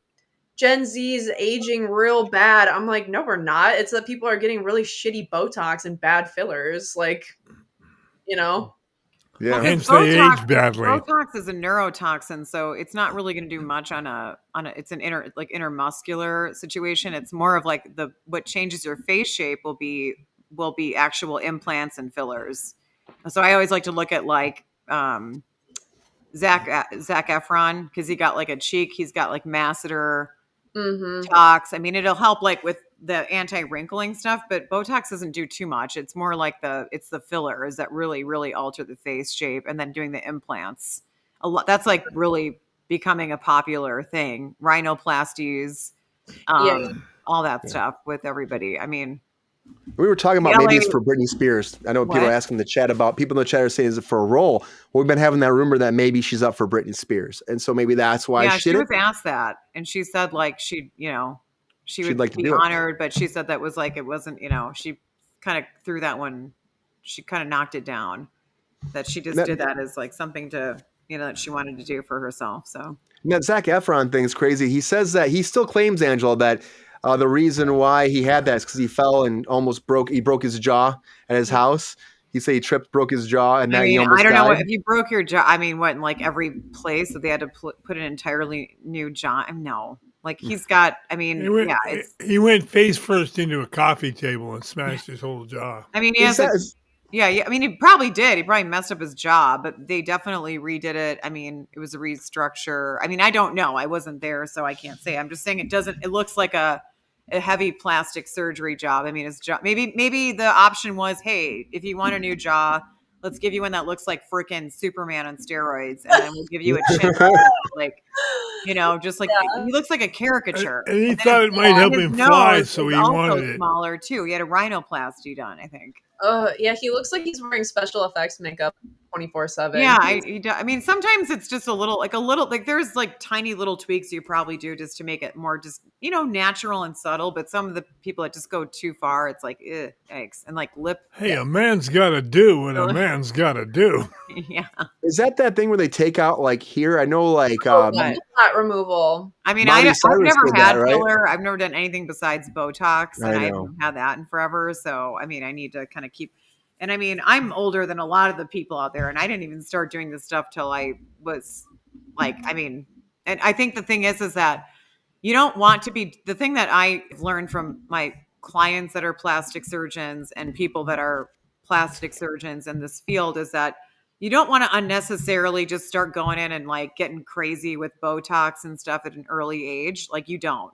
Speaker 6: Gen Z's aging real bad. I'm like, no, we're not. It's that people are getting really shitty Botox and bad fillers. Like, you know?
Speaker 3: Yeah.
Speaker 5: Well,
Speaker 2: Hence
Speaker 5: because
Speaker 2: they age badly.
Speaker 5: Botox is a neurotoxin, so it's not really going to do much on a. It's an intermuscular situation. It's more of like what changes your face shape will be actual implants and fillers. So I always like to look at like Zac Efron, because he got like a cheek. He's got like masseter. Tox. I mean, it'll help like with the anti-wrinkling stuff, but Botox doesn't do too much. It's more like it's the fillers that really, really alter the face shape, and then doing the implants. A lot. That's like really becoming a popular thing. Rhinoplasties, all that stuff with everybody. I mean,
Speaker 3: we were talking about maybe it's for Britney Spears. I know people are asking in the chat about, people in the chat are saying, is it for a role? Well, we've been having that rumor that maybe she's up for Britney Spears. And so maybe that's why
Speaker 5: she was asked that. And she said like she would
Speaker 3: like to
Speaker 5: be
Speaker 3: do
Speaker 5: honored, but she said that was like, it wasn't, she kind of threw that one. She kind of knocked it down, that she just did that as like something to, that she wanted to do for herself. So
Speaker 3: that Zac Efron thing is crazy. He says that he still claims, Angela, that the reason why he had that is because he fell and almost broke his jaw at his house. He said he tripped, broke his jaw, and he almost died.
Speaker 5: I don't know if you broke your jaw. I mean, what, in like every place that they had to put an entirely new jaw? No, like he's got. I mean,
Speaker 2: he went face first into a coffee table and smashed his whole jaw.
Speaker 5: I mean, I mean, he probably did. He probably messed up his jaw, but they definitely redid it. I mean, it was a restructure. I mean, I don't know. I wasn't there, so I can't say. I'm just saying it looks like a heavy plastic surgery job. I mean, his jaw, maybe the option was, hey, if you want a new jaw, let's give you one that looks like freaking Superman on steroids, and then we'll give you a chin like, just like he looks like a caricature.
Speaker 2: And he thought it might help him fly, so he wanted it
Speaker 5: smaller too. He had a rhinoplasty done, I think.
Speaker 6: Yeah, he looks like he's wearing special effects makeup 24/7.
Speaker 5: Yeah, I mean, sometimes it's just a little, like there's like tiny little tweaks you probably do just to make it more just, natural and subtle. But some of the people that just go too far, it's like, yikes. And like lip.
Speaker 2: Hey, a man's got to do what a man's got to do.
Speaker 5: Yeah.
Speaker 3: Is that thing where they take out like here? I know like
Speaker 6: fat removal.
Speaker 5: I mean, I've never had filler. I've never done anything besides Botox, and I haven't had that in forever. So, I mean, I need to kind of keep. And I mean, I'm older than a lot of the people out there, and I didn't even start doing this stuff till I was like, I mean, and I think the thing is that you don't want to be, the thing that I learned from my clients that are plastic surgeons and people that are plastic surgeons in this field is that you don't want to unnecessarily just start going in and like getting crazy with Botox and stuff at an early age. Like you don't.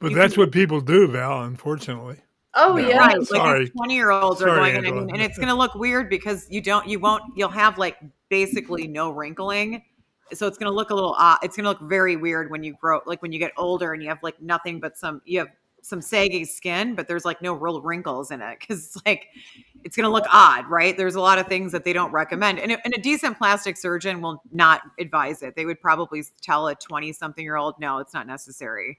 Speaker 2: But that's what people do, Val, unfortunately.
Speaker 6: Oh yeah,
Speaker 5: right. Like 20-year-olds are going in, and it's going to look weird because you'll have like basically no wrinkling, so it's going to look a little odd. It's going to look very weird when you grow, like when you get older and you have like nothing but you have some saggy skin, but there's like no real wrinkles in it because like it's going to look odd, right? There's a lot of things that they don't recommend, and a decent plastic surgeon will not advise it. They would probably tell a 20-something-year-old, no, it's not necessary.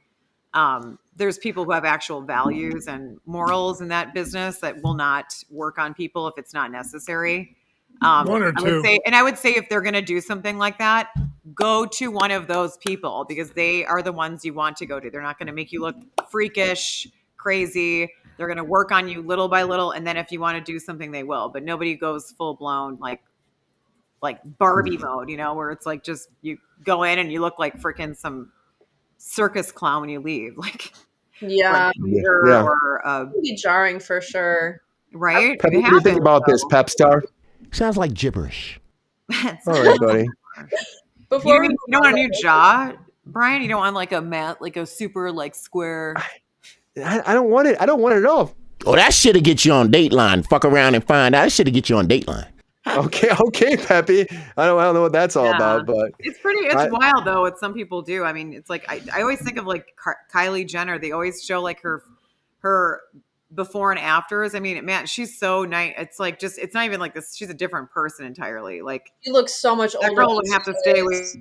Speaker 5: There's people who have actual values and morals in that business that will not work on people if it's not necessary.
Speaker 2: One or two.
Speaker 5: I would say if they're going to do something like that, go to one of those people because they are the ones you want to go to. They're not going to make you look freakish, crazy. They're going to work on you little by little. And then if you want to do something, they will. But nobody goes full blown like Barbie mode, where it's like just you go in and you look like freaking some circus clown when you leave. Like,
Speaker 6: yeah.
Speaker 5: Or
Speaker 6: be jarring for sure.
Speaker 5: Right?
Speaker 3: Pep, what do you think about this, Pep Star?
Speaker 4: Sounds like gibberish.
Speaker 3: All right, buddy.
Speaker 6: Before
Speaker 5: you don't want a new jaw, Brian? You don't want like a matte, like a super like square.
Speaker 3: I don't want it. I don't want it at all.
Speaker 4: Oh, that shit'll get you on Dateline. Fuck around and find out. That shit'll get you on Dateline.
Speaker 3: Okay, Peppy. I don't know what that's all about, but
Speaker 5: it's wild though what some people do. I mean, it's like I always think of like Kylie Jenner. They always show like her before and afters. I mean, man, she's so nice. It's like it's not even like this. She's a different person entirely. Like
Speaker 6: She looks so much older.
Speaker 5: that girl would
Speaker 6: than
Speaker 5: have to
Speaker 6: she
Speaker 5: stay
Speaker 6: is.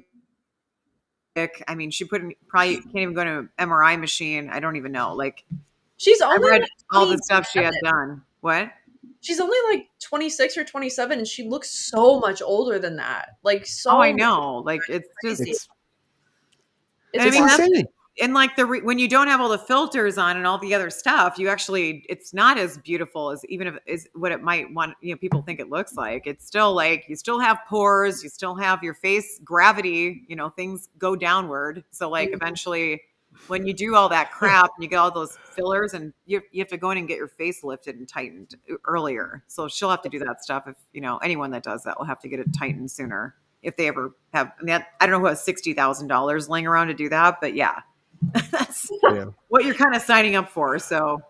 Speaker 5: with. I mean, she probably can't even go to an MRI machine. I don't even know. Like
Speaker 6: She's
Speaker 5: I
Speaker 6: only
Speaker 5: read
Speaker 6: like
Speaker 5: all the stuff she had
Speaker 6: 27.
Speaker 5: done. What?
Speaker 6: She's only like 26 or 27, and she looks so much older than that. Like so.
Speaker 5: Oh, I know. Like it's just.
Speaker 6: It's
Speaker 5: I mean, that's,
Speaker 3: insane.
Speaker 5: and like when you don't have all the filters on and all the other stuff, you actually it's not as beautiful as even if is what it might want. People think it looks like. It's still like you still have pores, you still have your face gravity. Things go downward. So like eventually, when you do all that crap and you get all those fillers, and you have to go in and get your face lifted and tightened earlier. So she'll have to do that stuff. If anyone that does that will have to get it tightened sooner if they ever have. I mean, I don't know who has $60,000 laying around to do that, but yeah. That's what you're kind of signing up for. So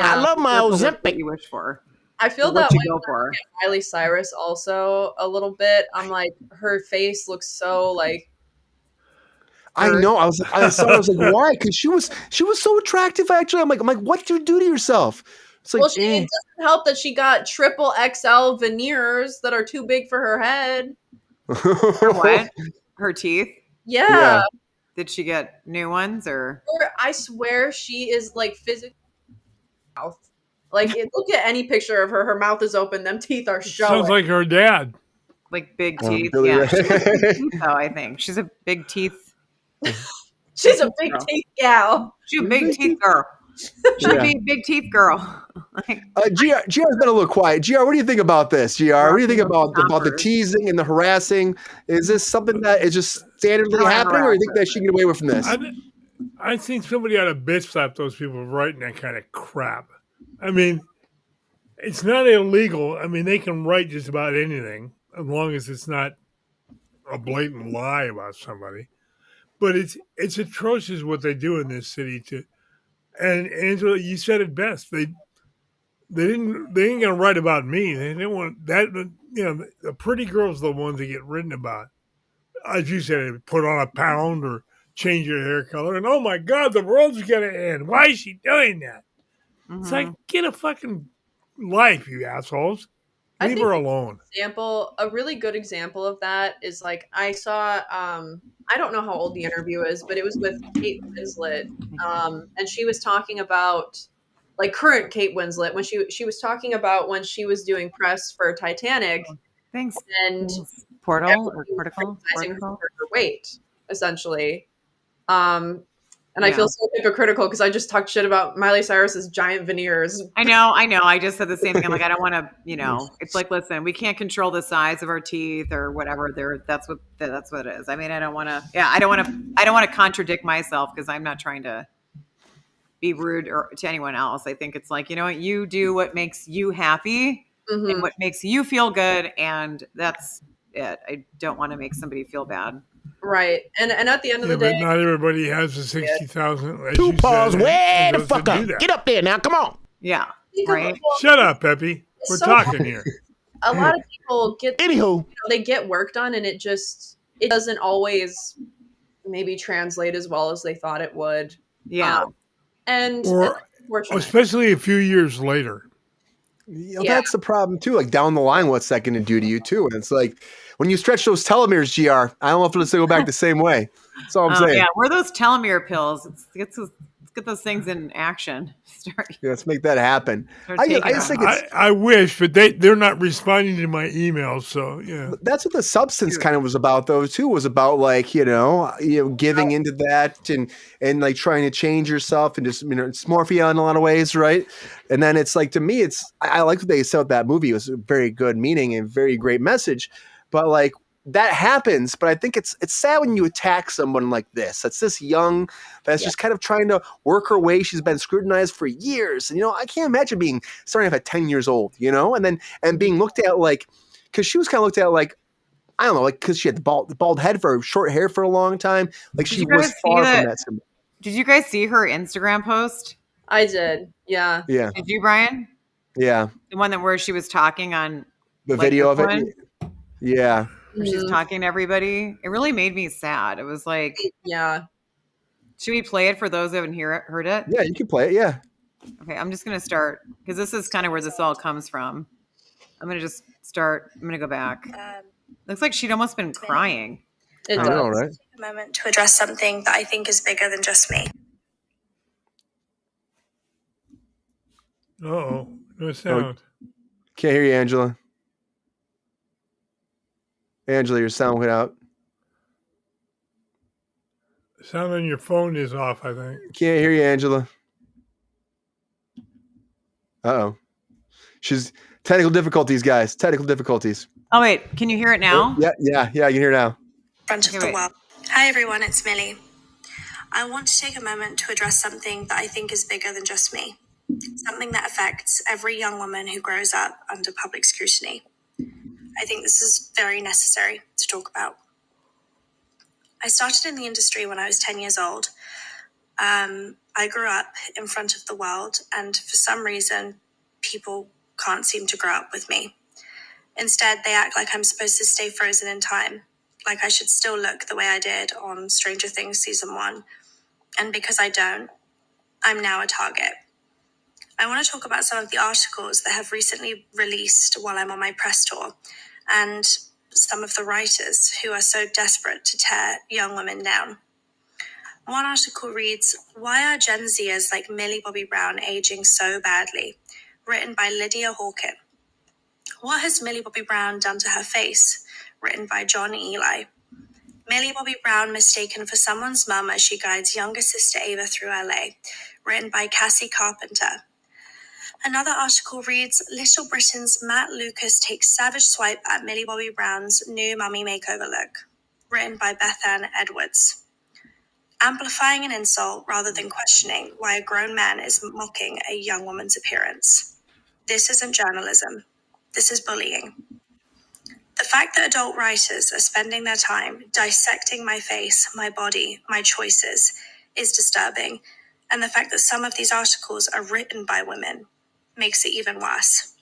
Speaker 4: I love my
Speaker 5: what
Speaker 4: Ozempic.
Speaker 5: you wish for.
Speaker 6: I feel
Speaker 5: What
Speaker 6: that
Speaker 5: you
Speaker 6: way
Speaker 5: go
Speaker 6: with
Speaker 5: for.
Speaker 6: Miley Cyrus also a little bit. I'm like, her face looks so like.
Speaker 3: I know. I saw. I was like, why? Because she was so attractive. Actually, I'm like, what did you do to yourself? It's like,
Speaker 6: Well, it doesn't help that she got triple XL veneers that are too big for her head.
Speaker 5: Her what? Her teeth?
Speaker 6: Yeah.
Speaker 5: Did she get new ones or?
Speaker 6: I swear she is like physically mouth. Like look at any picture of her. Her mouth is open. Them teeth are showing.
Speaker 2: Sounds like her dad.
Speaker 5: Like big teeth.
Speaker 3: Billy
Speaker 5: Yeah.
Speaker 3: Ray.
Speaker 5: She's a big teeth, though, I think. She's a big teeth.
Speaker 6: She's a big teeth gal.
Speaker 5: She's a big teeth girl. She'd be a big teeth girl.
Speaker 3: GR's been a little quiet. GR, what do you think about this? GR, what do you think about the teasing and the harassing? Is this something that is just standardly happening, or do you think that she can get away with from this?
Speaker 2: I think somebody ought to bitch slap those people for writing that kind of crap. I mean, it's not illegal. I mean, they can write just about anything as long as it's not a blatant lie about somebody. But it's atrocious what they do in this city. And Angela, you said it best. They ain't gonna write about me. They didn't want that. The pretty girls are the ones that get written about. As you said, put on a pound or change your hair color, and oh my God, the world's gonna end. Why is she doing that?
Speaker 5: Mm-hmm.
Speaker 2: It's like, get a fucking life, you assholes. Leave her alone.
Speaker 6: A really good example of that is like I saw. I don't know how old the interview is, but it was with Kate Winslet, and she was talking about like current Kate Winslet when she was talking about when she was doing press for Titanic.
Speaker 5: Thanks.
Speaker 6: And
Speaker 5: Portal or Portico?
Speaker 6: criticizing her for her weight, essentially. And I feel so hypocritical because I just talked shit about Miley Cyrus's giant veneers.
Speaker 5: I know. I just said the same thing. I'm like, I don't want to, it's like, listen, we can't control the size of our teeth or whatever. That's what it is. I mean, I don't want to contradict myself because I'm not trying to be rude to anyone else. I think it's like, you know what, you do what makes you happy and what makes you feel good. And that's it. I don't want to make somebody feel bad.
Speaker 6: Right. And at the end of the day,
Speaker 2: not everybody has the 60,000.
Speaker 4: Two paws way the fuck up. Get up there now. Come on.
Speaker 5: Yeah. Right.
Speaker 2: Shut up, Peppy. We're talking here.
Speaker 6: A lot of people get
Speaker 4: Anywho,
Speaker 6: they get work done and it doesn't always maybe translate as well as they thought it would.
Speaker 5: Yeah.
Speaker 2: Or especially a few years later.
Speaker 3: That's the problem too. Like down the line, what's that going to do to you too? And it's like when you stretch those telomeres, GR, I don't know if it's going to go back the same way. That's all I'm saying.
Speaker 5: Yeah, where are those telomere pills? Let's get those things in action.
Speaker 3: Let's make that happen. I just think
Speaker 2: I wish, but they're not responding to my emails. So yeah,
Speaker 3: that's what the substance kind of was about, though. Too was about like giving into that and like trying to change yourself and just dysmorphia in a lot of ways, right? And then it's like to me, I like what they said with that movie. It was a very good meaning and very great message, but like. That happens, but I think it's sad when you attack someone like this. That's this young, that's just kind of trying to work her way. She's been scrutinized for years, and I can't imagine starting off at 10 years old, and being looked at like, because she was kind of looked at like, I don't know, like because she had the bald head for short hair for a long time, like she was far from that.
Speaker 5: Did you guys see her Instagram post?
Speaker 6: I did, yeah.
Speaker 5: Did you, Brian?
Speaker 3: Yeah,
Speaker 5: the one where she was talking on
Speaker 3: the video of it. Yeah.
Speaker 5: She's talking to everybody. It really made me sad. It was like,
Speaker 6: yeah.
Speaker 5: Should we play it for those who haven't heard it?
Speaker 3: Yeah, you can play it. Yeah.
Speaker 5: Okay, I'm just gonna start because this is kind of where this all comes from. I'm gonna just start. I'm gonna go back. Looks like she'd almost been crying.
Speaker 6: It
Speaker 3: I
Speaker 6: does.
Speaker 3: know, right?
Speaker 10: A moment to address something that I think is bigger than just me.
Speaker 2: Uh-oh. No sound.
Speaker 3: Can't hear you, Angela. Angela, your sound went out.
Speaker 2: Sound on your phone is off, I think.
Speaker 3: Can't hear you, Angela. Uh-oh. She's technical difficulties, guys. Technical difficulties.
Speaker 5: Oh wait, can you hear it now?
Speaker 3: Yeah, I can hear now.
Speaker 10: Front of the world. Hi everyone, it's Millie. I want to take a moment to address something that I think is bigger than just me. Something that affects every young woman who grows up under public scrutiny. I think this is very necessary to talk about. I started in the industry when I was 10 years old. I grew up in front of the world, and for some reason, people can't seem to grow up with me. Instead, they act like I'm supposed to stay frozen in time, like I should still look the way I did on Stranger Things Season 1. And because I don't, I'm now a target. I want to talk about some of the articles that have recently released while I'm on my press tour, and some of the writers who are so desperate to tear young women down. One article reads, "Why are Gen Zers like Millie Bobby Brown aging so badly?" Written by Lydia Hawken. "What has Millie Bobby Brown done to her face?" Written by John Eli. Millie Bobby Brown mistaken for someone's mum as she guides younger sister Ava through LA. Written by Cassie Carpenter. Another article reads, "Little Britain's Matt Lucas takes savage swipe at Millie Bobby Brown's new mummy makeover look." Written by Bethann Edwards. Amplifying an insult rather than questioning why a grown man is mocking a young woman's appearance. This isn't journalism. This is bullying. The fact that adult writers are spending their time dissecting my face, my body, my choices is disturbing. And the fact that some of these articles are written by women makes it even worse.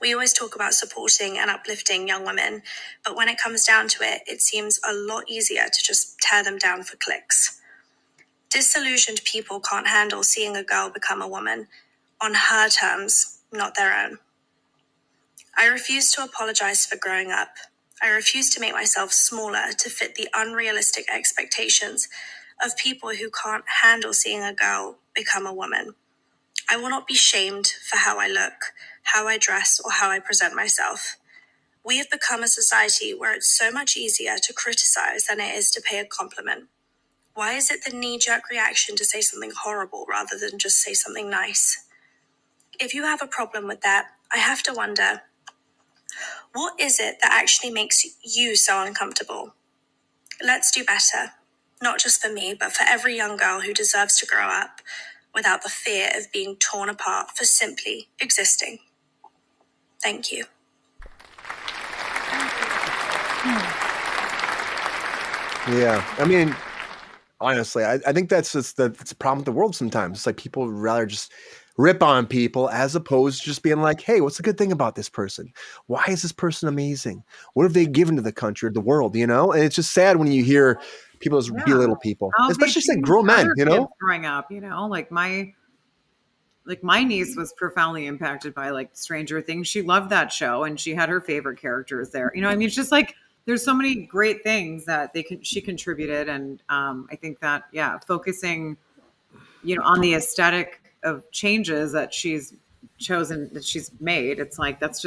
Speaker 10: We always talk about supporting and uplifting young women, but when it comes down to it, it seems a lot easier to just tear them down for clicks. Disillusioned people can't handle seeing a girl become a woman on her terms, not their own. I refuse to apologize for growing up. I refuse to make myself smaller to fit the unrealistic expectations of people who can't handle seeing a girl become a woman. I will not be shamed for how I look, how I dress, or how I present myself. We have become a society where it's so much easier to criticize than it is to pay a compliment. Why is it the knee-jerk reaction to say something horrible rather than just say something nice? If you have a problem with that, I have to wonder, what is it that actually makes you so uncomfortable? Let's do better, not just for me, but for every young girl who deserves to grow up without the fear of being torn apart for simply existing. Thank you.
Speaker 3: Yeah, I mean, honestly, I think that's just that's a problem with the world sometimes. It's like people would rather just rip on people as opposed to just being like, hey, what's the good thing about this person? Why is this person amazing? What have they given to the country or the world, you know? And it's just sad when you hear people just belittle people, especially like grown men, you know?
Speaker 5: Growing up, you know, like my niece was profoundly impacted by like Stranger Things. She loved that show and she had her favorite characters there. You know, I mean, it's just like there's so many great things that she contributed, and I think that focusing, you know, on the aesthetic of changes that she's chosen, that she's made, it's like that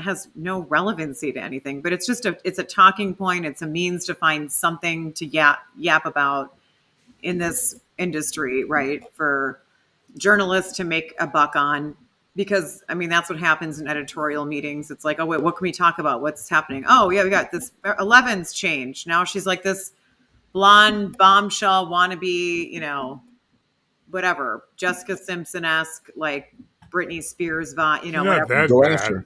Speaker 5: has no relevancy to anything. But it's just it's a talking point. It's a means to find something to yap about in this industry, right? For journalists to make a buck on, because I mean that's what happens in editorial meetings. It's like, oh wait, what can we talk about? What's happening? Oh yeah, we got this 11's changed. Now she's like this blonde bombshell wannabe, you know, whatever, Jessica Simpson-esque, like Britney Spears, you know,
Speaker 2: Not
Speaker 5: whatever.
Speaker 2: that bad.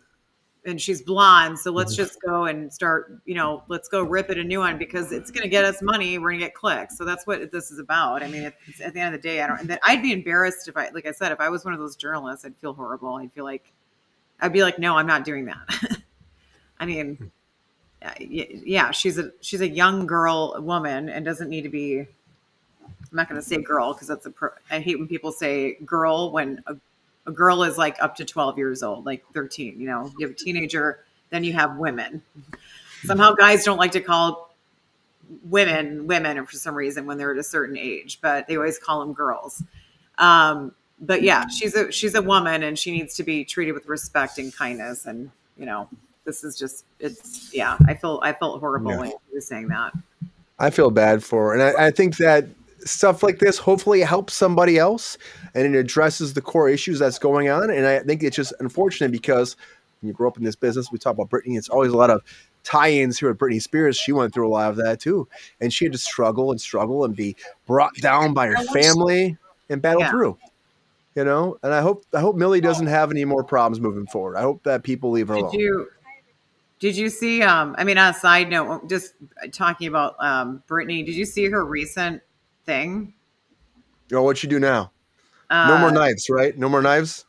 Speaker 5: And she's blonde, so let's just go and start, you know, let's go rip it a new one because it's going to get us money. We're going to get clicks. So that's what this is about. I mean, it's, at the end of the day, I'd be embarrassed if like I said, if I was one of those journalists, I'd feel horrible. I'd be like, no, I'm not doing that. I mean, yeah, she's a young woman and doesn't need to be I'm not going to say girl because I hate when people say girl when a girl is like up to 12 years old, like 13. You know, you have a teenager, then you have women. Somehow guys don't like to call women for some reason when they're at a certain age, but they always call them girls. But yeah, she's a woman and she needs to be treated with respect and kindness. And you know, this is just I felt horrible when you were saying that.
Speaker 3: I feel bad for her. And I think that stuff like this hopefully helps somebody else and it addresses the core issues that's going on. And I think it's just unfortunate because when you grow up in this business, we talk about Britney, it's always a lot of tie-ins here with Britney Spears. She went through a lot of that too. And she had to struggle and be brought down by her family and battle through. You know, and I hope Millie doesn't have any more problems moving forward. I hope that people leave her alone.
Speaker 5: Did you see? I mean, on a side note, just talking about Britney. Did you see her recent thing?
Speaker 3: Oh, what'd she do now? No more knives, right? No more knives.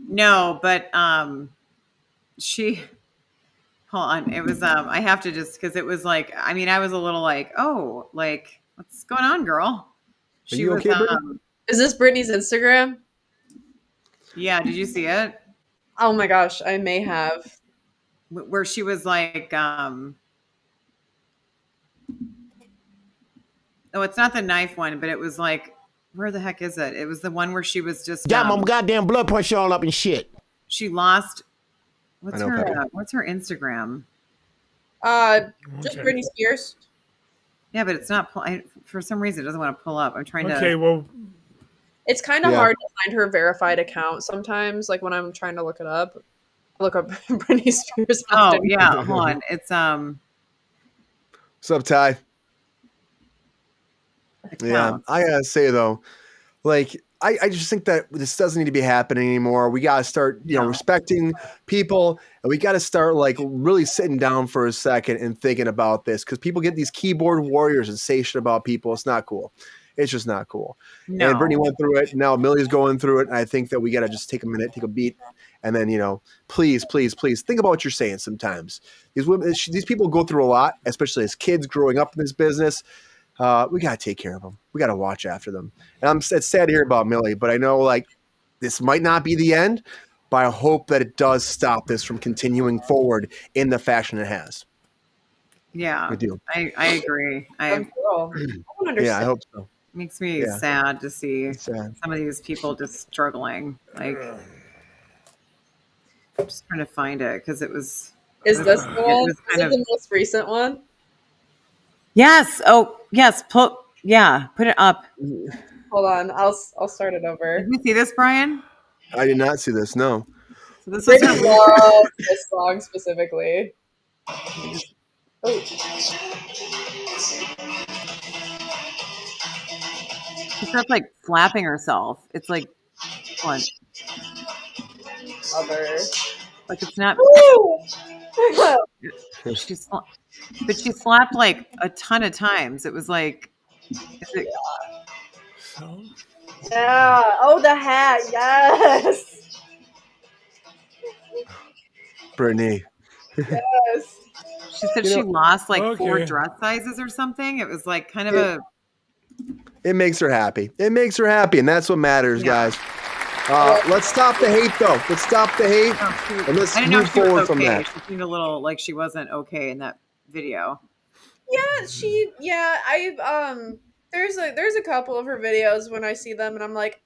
Speaker 5: No, but she. Hold on, it was. I have to just because it was like. I mean, I was a little like, oh, like what's going on, girl? She was.
Speaker 3: Okay,
Speaker 6: is this Britney's Instagram?
Speaker 5: Yeah, did you see it?
Speaker 6: Oh my gosh, I may have.
Speaker 5: Where she was like, oh, it's not the knife one, but it was like, where the heck is it? It was the one where she was just
Speaker 4: got my goddamn blood pressure all up and shit.
Speaker 5: She lost. What's her Instagram?
Speaker 6: Just Britney Spears.
Speaker 5: Yeah, but it's not. For some reason, it doesn't want to pull up. I'm trying to.
Speaker 2: Okay, well.
Speaker 6: It's kind of hard to find her verified account sometimes. Like when I'm trying to look it up, I look up Britney Spears.
Speaker 5: Oh yeah, hold on. It's
Speaker 3: What's up, Ty? Yeah, I gotta say though, like I just think that this doesn't need to be happening anymore. We gotta start, respecting people, and we gotta start like really sitting down for a second and thinking about this because people get these keyboard warriors and say shit about people. It's not cool. It's just not cool. No. And Britney went through it. Now Millie's going through it. And I think that we got to just take a minute, take a beat. And then, please think about what you're saying sometimes. These women, these people go through a lot, especially as kids growing up in this business. We got to take care of them. We got to watch after them. And it's sad to hear about Millie, but I know like this might not be the end, but I hope that it does stop this from continuing forward in the fashion it has.
Speaker 5: Yeah,
Speaker 3: I do.
Speaker 5: I agree. I
Speaker 3: hope so.
Speaker 5: Makes me sad to see some of these people just struggling. Like, I'm just trying to find it because it was.
Speaker 6: Is this the one? Is it the most recent one?
Speaker 5: Yes. Oh, yes. Put it up.
Speaker 6: Hold on. I'll start it over.
Speaker 5: Did you see this, Brian?
Speaker 3: I did not see this. No.
Speaker 5: So this
Speaker 6: is love this song specifically. Oh.
Speaker 5: She starts like flapping herself. It's like what? Like it's not. But she slapped like a ton of times. It was like.
Speaker 6: Yeah. Oh, the hat. Yes.
Speaker 3: Britney.
Speaker 6: Yes.
Speaker 5: She said she lost like 4 dress sizes or something. It was like kind of
Speaker 3: It makes her happy. It makes her happy, and that's what matters, guys. Let's stop the hate, though. Let's stop the hate, and let's move forward from that.
Speaker 5: She seemed a little like she wasn't okay in that video.
Speaker 6: Yeah, there's a couple of her videos when I see them, and I'm like,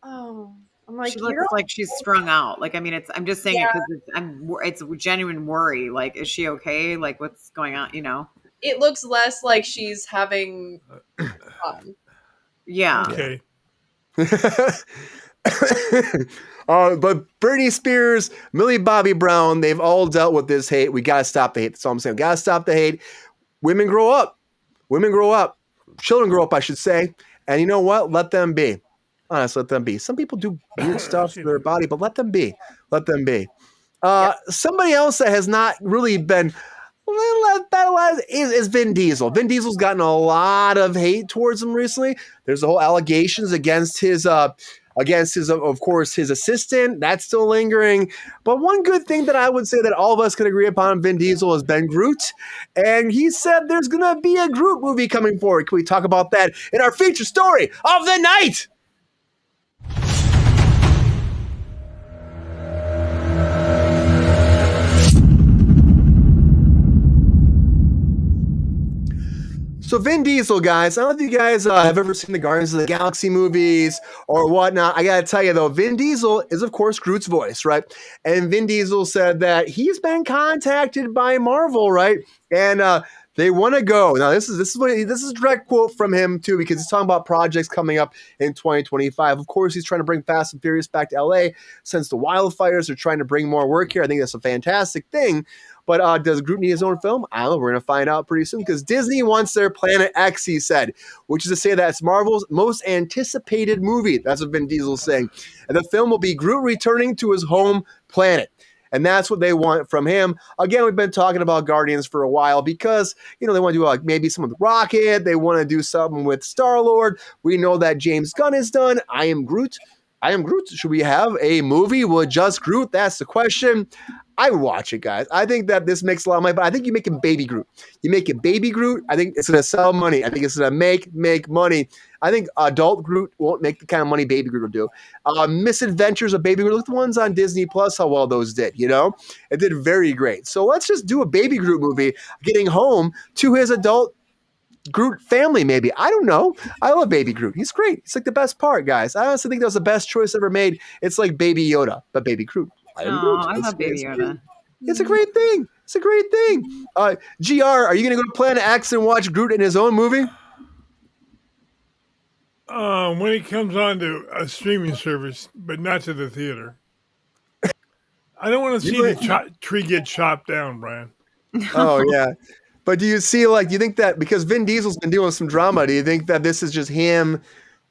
Speaker 5: she looks like she's strung out. Like, I mean, I'm just saying it because it's a genuine worry. Like, is she okay? Like, what's going on?
Speaker 6: It looks less like she's having fun.
Speaker 5: Yeah.
Speaker 2: Okay.
Speaker 3: But Britney Spears, Millie Bobby Brown, they've all dealt with this hate. We got to stop the hate. That's all I'm saying. Got to stop the hate. Women grow up. Children grow up, I should say. And you know what? Let them be. Honestly, let them be. Some people do weird stuff to their body, but let them be. Let them be. Somebody else that has not really been is Vin Diesel. Vin Diesel's gotten a lot of hate towards him recently. There's the whole allegations against his against his, of course, his assistant. That's still lingering. But one good thing that I would say that all of us can agree upon Vin Diesel has been Groot. And he said there's going to be a Groot movie coming forward. Can we talk about that in our feature story of the night? So Vin Diesel, guys, I don't know if you guys have ever seen the Guardians of the Galaxy movies or whatnot. I got to tell you, though, Vin Diesel is, of course, Groot's voice, right? And Vin Diesel said that he's been contacted by Marvel, right? And they want to go. Now, this is a direct quote from him, too, because he's talking about projects coming up in 2025. Of course, he's trying to bring Fast and Furious back to L.A. since the wildfires are trying to bring more work here. I think that's a fantastic thing. But does Groot need his own film? I don't know. We're going to find out pretty soon because Disney wants their Planet X, he said, which is to say that it's Marvel's most anticipated movie. That's what Vin Diesel's saying. And the film will be Groot returning to his home planet. And that's what they want from him. Again, we've been talking about Guardians for a while because, they want to do like maybe some with Rocket. They want to do something with Star-Lord. We know that James Gunn is done. I Am Groot. Should we have a movie with just Groot? That's the question. I would watch it, guys. I think that this makes a lot of money, but I think you make him Baby Groot. You make it Baby Groot, I think it's going to sell money. I think it's going to make money. I think adult Groot won't make the kind of money Baby Groot will do. Misadventures of Baby Groot, look at the ones on Disney Plus, how well those did, It did very great. So let's just do a Baby Groot movie, getting home to his adult Groot family, maybe. I don't know. I love Baby Groot. He's great. It's like the best part, guys. I honestly think that was the best choice ever made. It's like Baby Yoda, but Baby Groot.
Speaker 5: I love Baby Yoda.
Speaker 3: It's a great thing. GR, are you going to go to Planet X and watch Groot in his own movie?
Speaker 2: When it comes on to a streaming service, but not to the theater. I don't want to see the tree get chopped down, Brian.
Speaker 3: Oh, yeah. But do you think that because Vin Diesel's been doing some drama, do you think that this is just him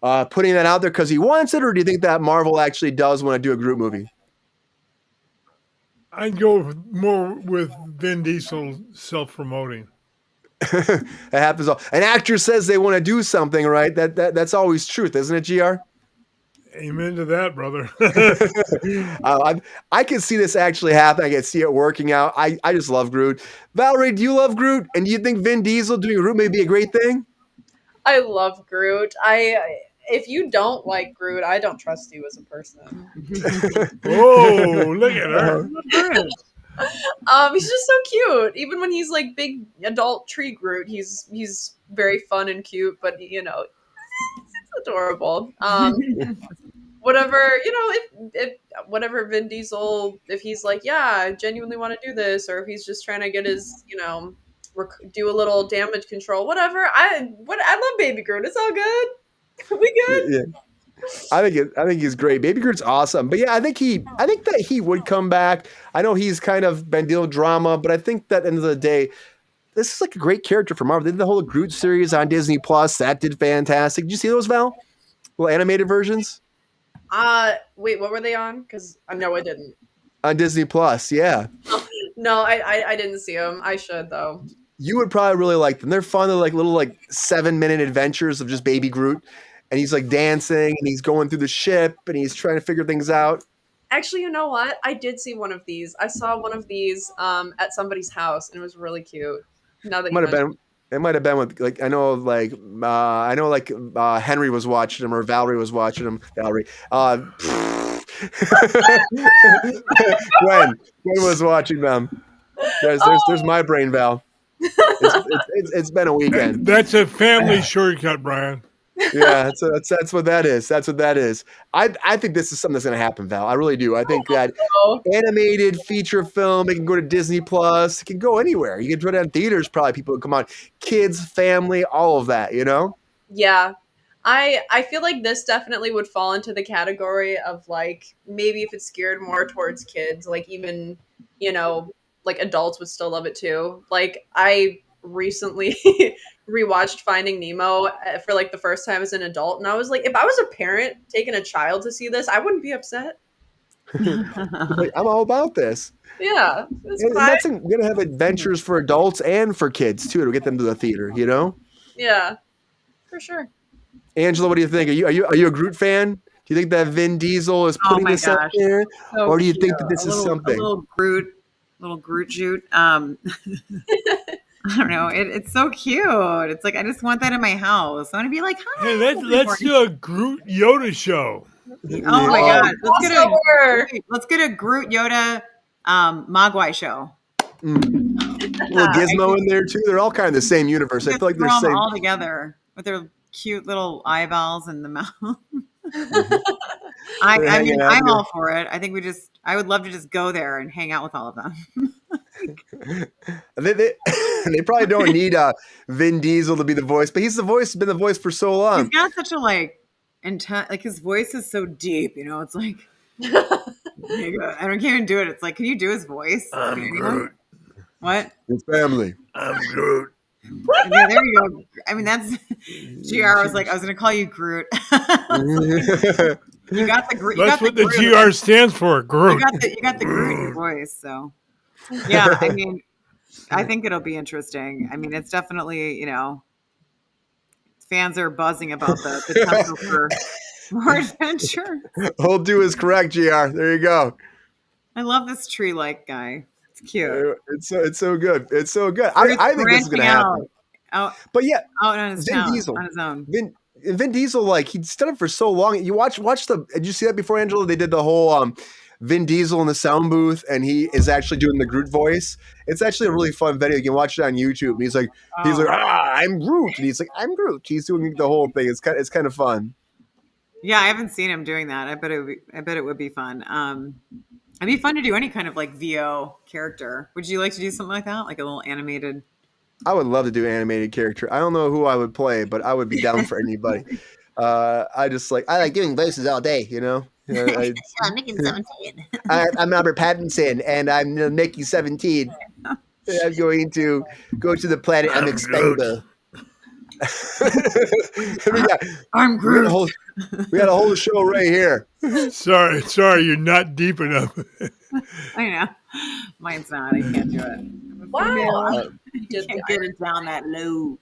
Speaker 3: putting that out there because he wants it, or do you think that Marvel actually does want to do a Groot movie?
Speaker 2: I'd go more with Vin Diesel self-promoting.
Speaker 3: It happens. An actor says they want to do something, right? That's always truth, isn't it, GR?
Speaker 2: Amen to that, brother.
Speaker 3: I can see this actually happen. I can see it working out. I just love Groot. Valerie, do you love Groot? And do you think Vin Diesel doing Groot may be a great thing?
Speaker 6: I love Groot. If you don't like Groot, I don't trust you as a person.
Speaker 2: Oh, look at her.
Speaker 6: He's just so cute. Even when he's like big adult tree Groot, he's very fun and cute, but it's adorable. Whatever, if whatever Vin Diesel, if he's like, yeah, I genuinely want to do this, or if he's just trying to get his, do a little damage control, whatever. I love Baby Groot. It's all good. We good?
Speaker 3: Yeah. I think he's great. Baby Groot's awesome. But yeah, I think that he would come back. I know he's kind of been dealing with drama, but I think that at the end of the day, this is like a great character for Marvel. They did the whole Groot series on Disney Plus. That did fantastic. Did you see those, Val? Little animated versions?
Speaker 6: Wait, what were they on? Because no, I didn't.
Speaker 3: On Disney Plus, yeah.
Speaker 6: No, I didn't see them. I should though.
Speaker 3: You would probably really like them. They're fun. They're like little 7-minute adventures of just Baby Groot. And he's like dancing and he's going through the ship and he's trying to figure things out.
Speaker 6: Actually, you know what? I did see one of these. I saw one of these at somebody's house and it was really cute. Now that
Speaker 3: it might have been with Henry was watching them or Valerie was watching them. Valerie. Gwen was watching them. There's my brain, Val. It's been a weekend.
Speaker 2: That's a family shortcut, Brian.
Speaker 3: Yeah, that's what that is. That's what that is. I think this is something that's going to happen, Val. I really do. I think that animated feature film, it can go to Disney Plus. It can go anywhere. You can put it on theaters, probably people would come on. Kids, family, all of that,
Speaker 6: Yeah. I feel like this definitely would fall into the category of maybe if it's geared more towards kids, even, adults would still love it too. I recently rewatched Finding Nemo for the first time as an adult, and I was like, if I was a parent taking a child to see this, I wouldn't be upset.
Speaker 3: I'm all about this.
Speaker 6: Yeah,
Speaker 3: that's gonna have adventures for adults and for kids too to get them to the theater.
Speaker 6: Yeah, for sure.
Speaker 3: Angela, what do you think? Are you a Groot fan? Do you think that Vin Diesel is putting this out there,
Speaker 5: So
Speaker 3: or do you
Speaker 5: cute.
Speaker 3: think that this
Speaker 5: A
Speaker 3: is
Speaker 5: little,
Speaker 3: something?
Speaker 5: A little Groot shoot. I don't know. It's so cute. It's like I just want that in my house. I want to be like, hi.
Speaker 2: Hey, let's do a Groot Yoda show.
Speaker 5: Oh my god. Let's get a Groot Yoda Mogwai show.
Speaker 3: Little Gizmo in there too. They're all kind of the same universe. I feel like they're
Speaker 5: throw them
Speaker 3: same.
Speaker 5: all together with their cute little eyeballs in the mouth. I mean, I'm all for it. I think I would love to just go there and hang out with all of them.
Speaker 3: They probably don't need Vin Diesel to be the voice, but he's been the voice for so long.
Speaker 5: He's got such a intense, his voice is so deep, it's like, I can't even do it. It's like, can you do his voice?
Speaker 2: I'm Groot.
Speaker 5: What?
Speaker 3: His family.
Speaker 2: I'm Groot.
Speaker 5: Yeah, there you go. I mean, that's GR was like, I was going to call you Groot. You got the Groot.
Speaker 2: That's what the GR stands for, Groot.
Speaker 5: You got the Groot in your voice, so. Yeah, I mean, I think it'll be interesting. I mean, it's definitely, fans are buzzing about the potential for more adventure.
Speaker 3: Hold do is correct, GR. There you go.
Speaker 5: I love this tree-like guy. It's cute.
Speaker 3: It's so good. It's so good. I think this is going to happen. But yeah,
Speaker 5: out on his
Speaker 3: Vin Diesel,
Speaker 5: on his own.
Speaker 3: Vin Diesel, he's done it for so long. You watch did you see that before, Angela? They did the whole Vin Diesel in the sound booth, and he is actually doing the Groot voice. It's actually a really fun video. You can watch it on YouTube. And he's like, I'm Groot, and he's like, I'm Groot. He's doing the whole thing. It's kind of fun.
Speaker 5: Yeah, I haven't seen him doing that. I bet it would be fun. It'd be fun to do any kind of VO character. Would you like to do something like that, like a little animated?
Speaker 3: I would love to do an animated character. I don't know who I would play, but I would be down for anybody. I like doing voices all day,
Speaker 12: I'm Mickey 17.
Speaker 3: I'm Robert Pattinson, and I'm Mickey 17. I'm going to go to the planet Unexpected.
Speaker 5: I'm Groot.
Speaker 3: We got a whole show right here.
Speaker 2: Sorry, you're not deep enough.
Speaker 5: I know. Mine's not. I can't do it.
Speaker 6: Wow.
Speaker 5: You can't get it down that low.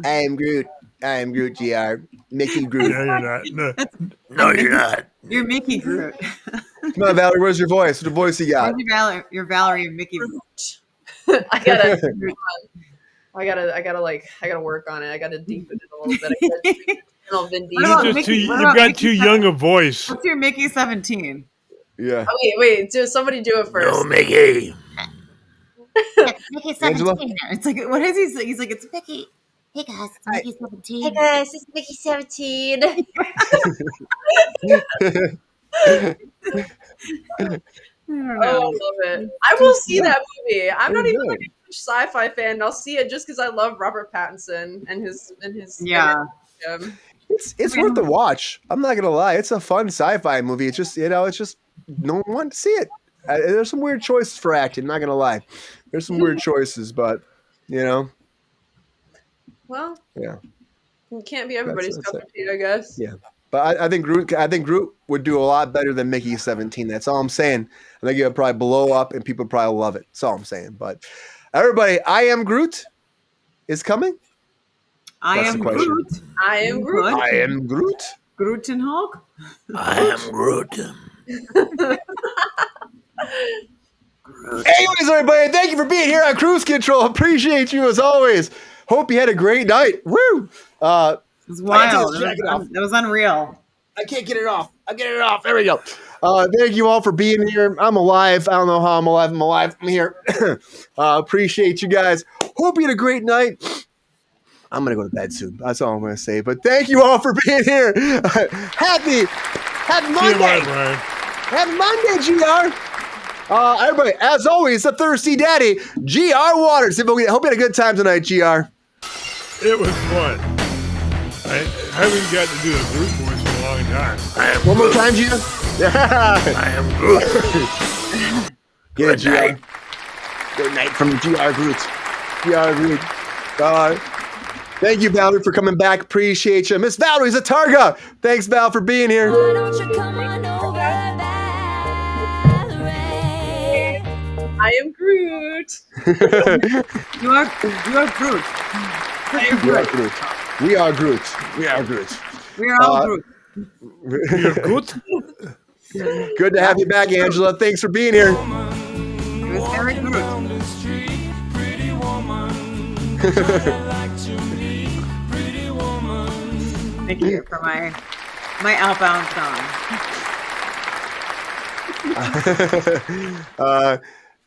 Speaker 3: I am Groot, GR. Mickey Groot.
Speaker 2: No, you're not. No, you're not.
Speaker 5: You're Mickey Groot.
Speaker 3: Come on, Valerie, where's your voice? What the voice you got?
Speaker 5: You're Valerie Mickey Groot.
Speaker 6: I gotta work on it. I gotta deepen it a little bit.
Speaker 2: You've got too young a voice.
Speaker 5: What's your Mickey 17?
Speaker 3: Yeah.
Speaker 6: Oh, wait. Somebody do it first.
Speaker 2: No, Mickey.
Speaker 12: Mickey 17.
Speaker 5: It's like, what is he? He's like, it's Mickey. Hey guys, it's Mickey 17.
Speaker 12: Hey guys, it's Mickey 17.
Speaker 6: I love it. I will see that movie. I'm not even a huge sci-fi fan. And I'll see it just because I love Robert Pattinson and his.
Speaker 5: Yeah.
Speaker 3: It's worth the watch. I'm not gonna lie. It's a fun sci-fi movie. It's just it's just no one wants to see it. There's some weird choices for acting. Not gonna lie. There's some weird choices, but
Speaker 6: Well,
Speaker 3: yeah,
Speaker 6: it can't be everybody's cup of tea, I guess.
Speaker 3: Yeah, but I think Groot would do a lot better than Mickey 17. That's all I'm saying. I think it would probably blow up and people would probably love it. That's all I'm saying. But everybody, I am Groot is coming.
Speaker 5: I am Groot.
Speaker 6: I am Groot.
Speaker 3: I am Groot.
Speaker 5: Groot and Hulk.
Speaker 2: I am Groot.
Speaker 3: Anyways, everybody, thank you for being here on Kruse Control. Appreciate you as always. Hope you had a great night. Woo!
Speaker 5: It was wild. That was unreal.
Speaker 3: I can't get it off. I'll get it off. There we go. Thank you all for being here. I'm alive. I don't know how I'm alive. I'm alive. I'm here. Appreciate you guys. Hope you had a great night. I'm going to go to bed soon. That's all I'm going to say. But thank you all for being here. Happy Monday. Happy Monday, GR. Everybody, as always, the Thirsty Daddy, GR Waters. Hope you had a good time tonight, GR.
Speaker 2: It was fun. I haven't got to do the Groot voice in a long time.
Speaker 3: One more time, GR?
Speaker 2: I am Groot.
Speaker 3: Good GR. Good night from GR Groot. GR Groot. Thank you, Valerie, for coming back. Appreciate you. Miss Valerie Zatarga. Thanks, Val, for being here.
Speaker 12: Why don't you come on over, Valerie?
Speaker 6: I am Groot.
Speaker 5: You are Groot.
Speaker 3: We are Groot. We are Groot. We are Groot.
Speaker 5: We are all Groot.
Speaker 2: You're good.
Speaker 3: Good to have you back, Angela. Thanks for being here.
Speaker 5: It was very good. Thank you for my outbound song.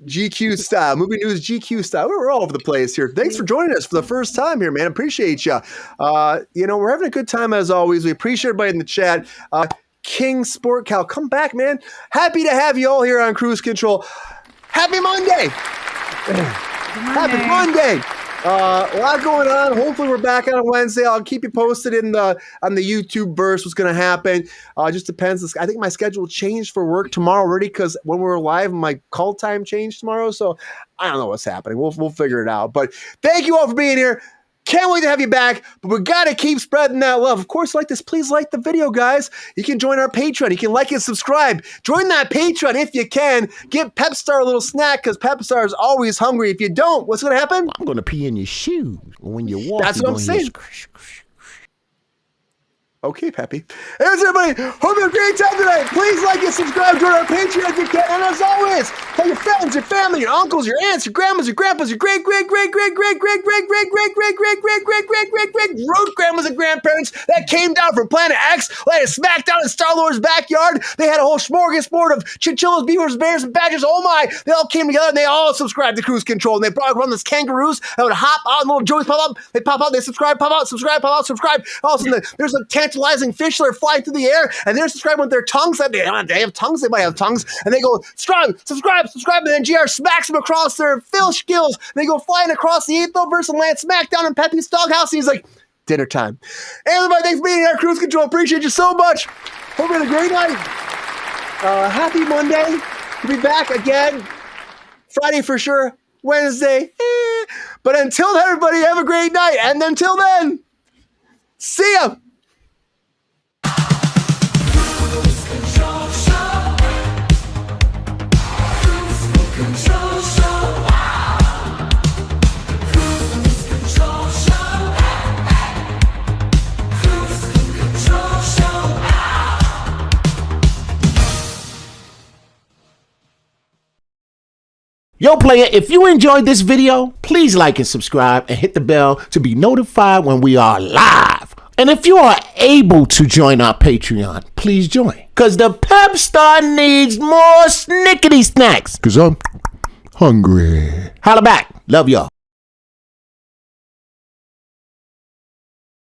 Speaker 3: GQ style, movie news GQ style. We're all over the place here. Thanks for joining us for the first time here, man. Appreciate you. We're having a good time as always. We appreciate everybody in the chat. King Sport Cow, come back, man. Happy to have you all here on Kruse Control. Happy Monday. Happy Monday. A lot going on. Hopefully we're back on Wednesday. I'll keep you posted on the YouTube verse what's going to happen. Just depends. I think my schedule changed for work tomorrow already because when we're live, my call time changed tomorrow. So I don't know what's happening. We'll figure it out. But thank you all for being here. Can't wait to have you back, but we got to keep spreading that love. Of course, like this, please like the video, guys. You can join our Patreon. You can like and subscribe. Join that Patreon if you can. Give Pep Star a little snack because Pep Star is always hungry. If you don't, what's going to happen?
Speaker 4: I'm going to pee in your shoes when you walk.
Speaker 3: That's what I'm saying. Okay, Peppy. Hey, everybody. Hope you have a great time tonight. Please like and subscribe to our Patreon if you can. And as always, tell your friends, your family, your uncles, your aunts, your grandmas, your grandpas, your great grandmas and grandparents that came down from Planet X, laid a smackdown in Star-Lord's backyard. They had a whole smorgasbord of chinchillas, beavers, bears, and badgers. Oh my! They all came together and they all subscribed to Kruse Control. And they brought around these kangaroos that would hop out and little joeys pop up. They pop out, they subscribe, pop out, subscribe, pop out, subscribe. All of a sudden, there's like tantalizing fish that are flying through the air, and they're subscribing with their tongues. They have tongues, they might have tongues, and they go, subscribe, and then GR smacks them across their fish gills. They go flying across the Ethoverse and land smack down in Pepe's doghouse, and he's like, dinner time. Hey, everybody, thanks for being here at Kruse Control. Appreciate you so much. Hope you had a great night. Happy Monday. We'll be back again Friday for sure, Wednesday. But until then, everybody, have a great night. And until then, see ya.
Speaker 4: Yo, player, if you enjoyed this video, please like and subscribe and hit the bell to be notified when we are live. And if you are able to join our Patreon, please join. Because the Pep Star needs more snickety snacks. Because I'm hungry. Holla back. Love y'all.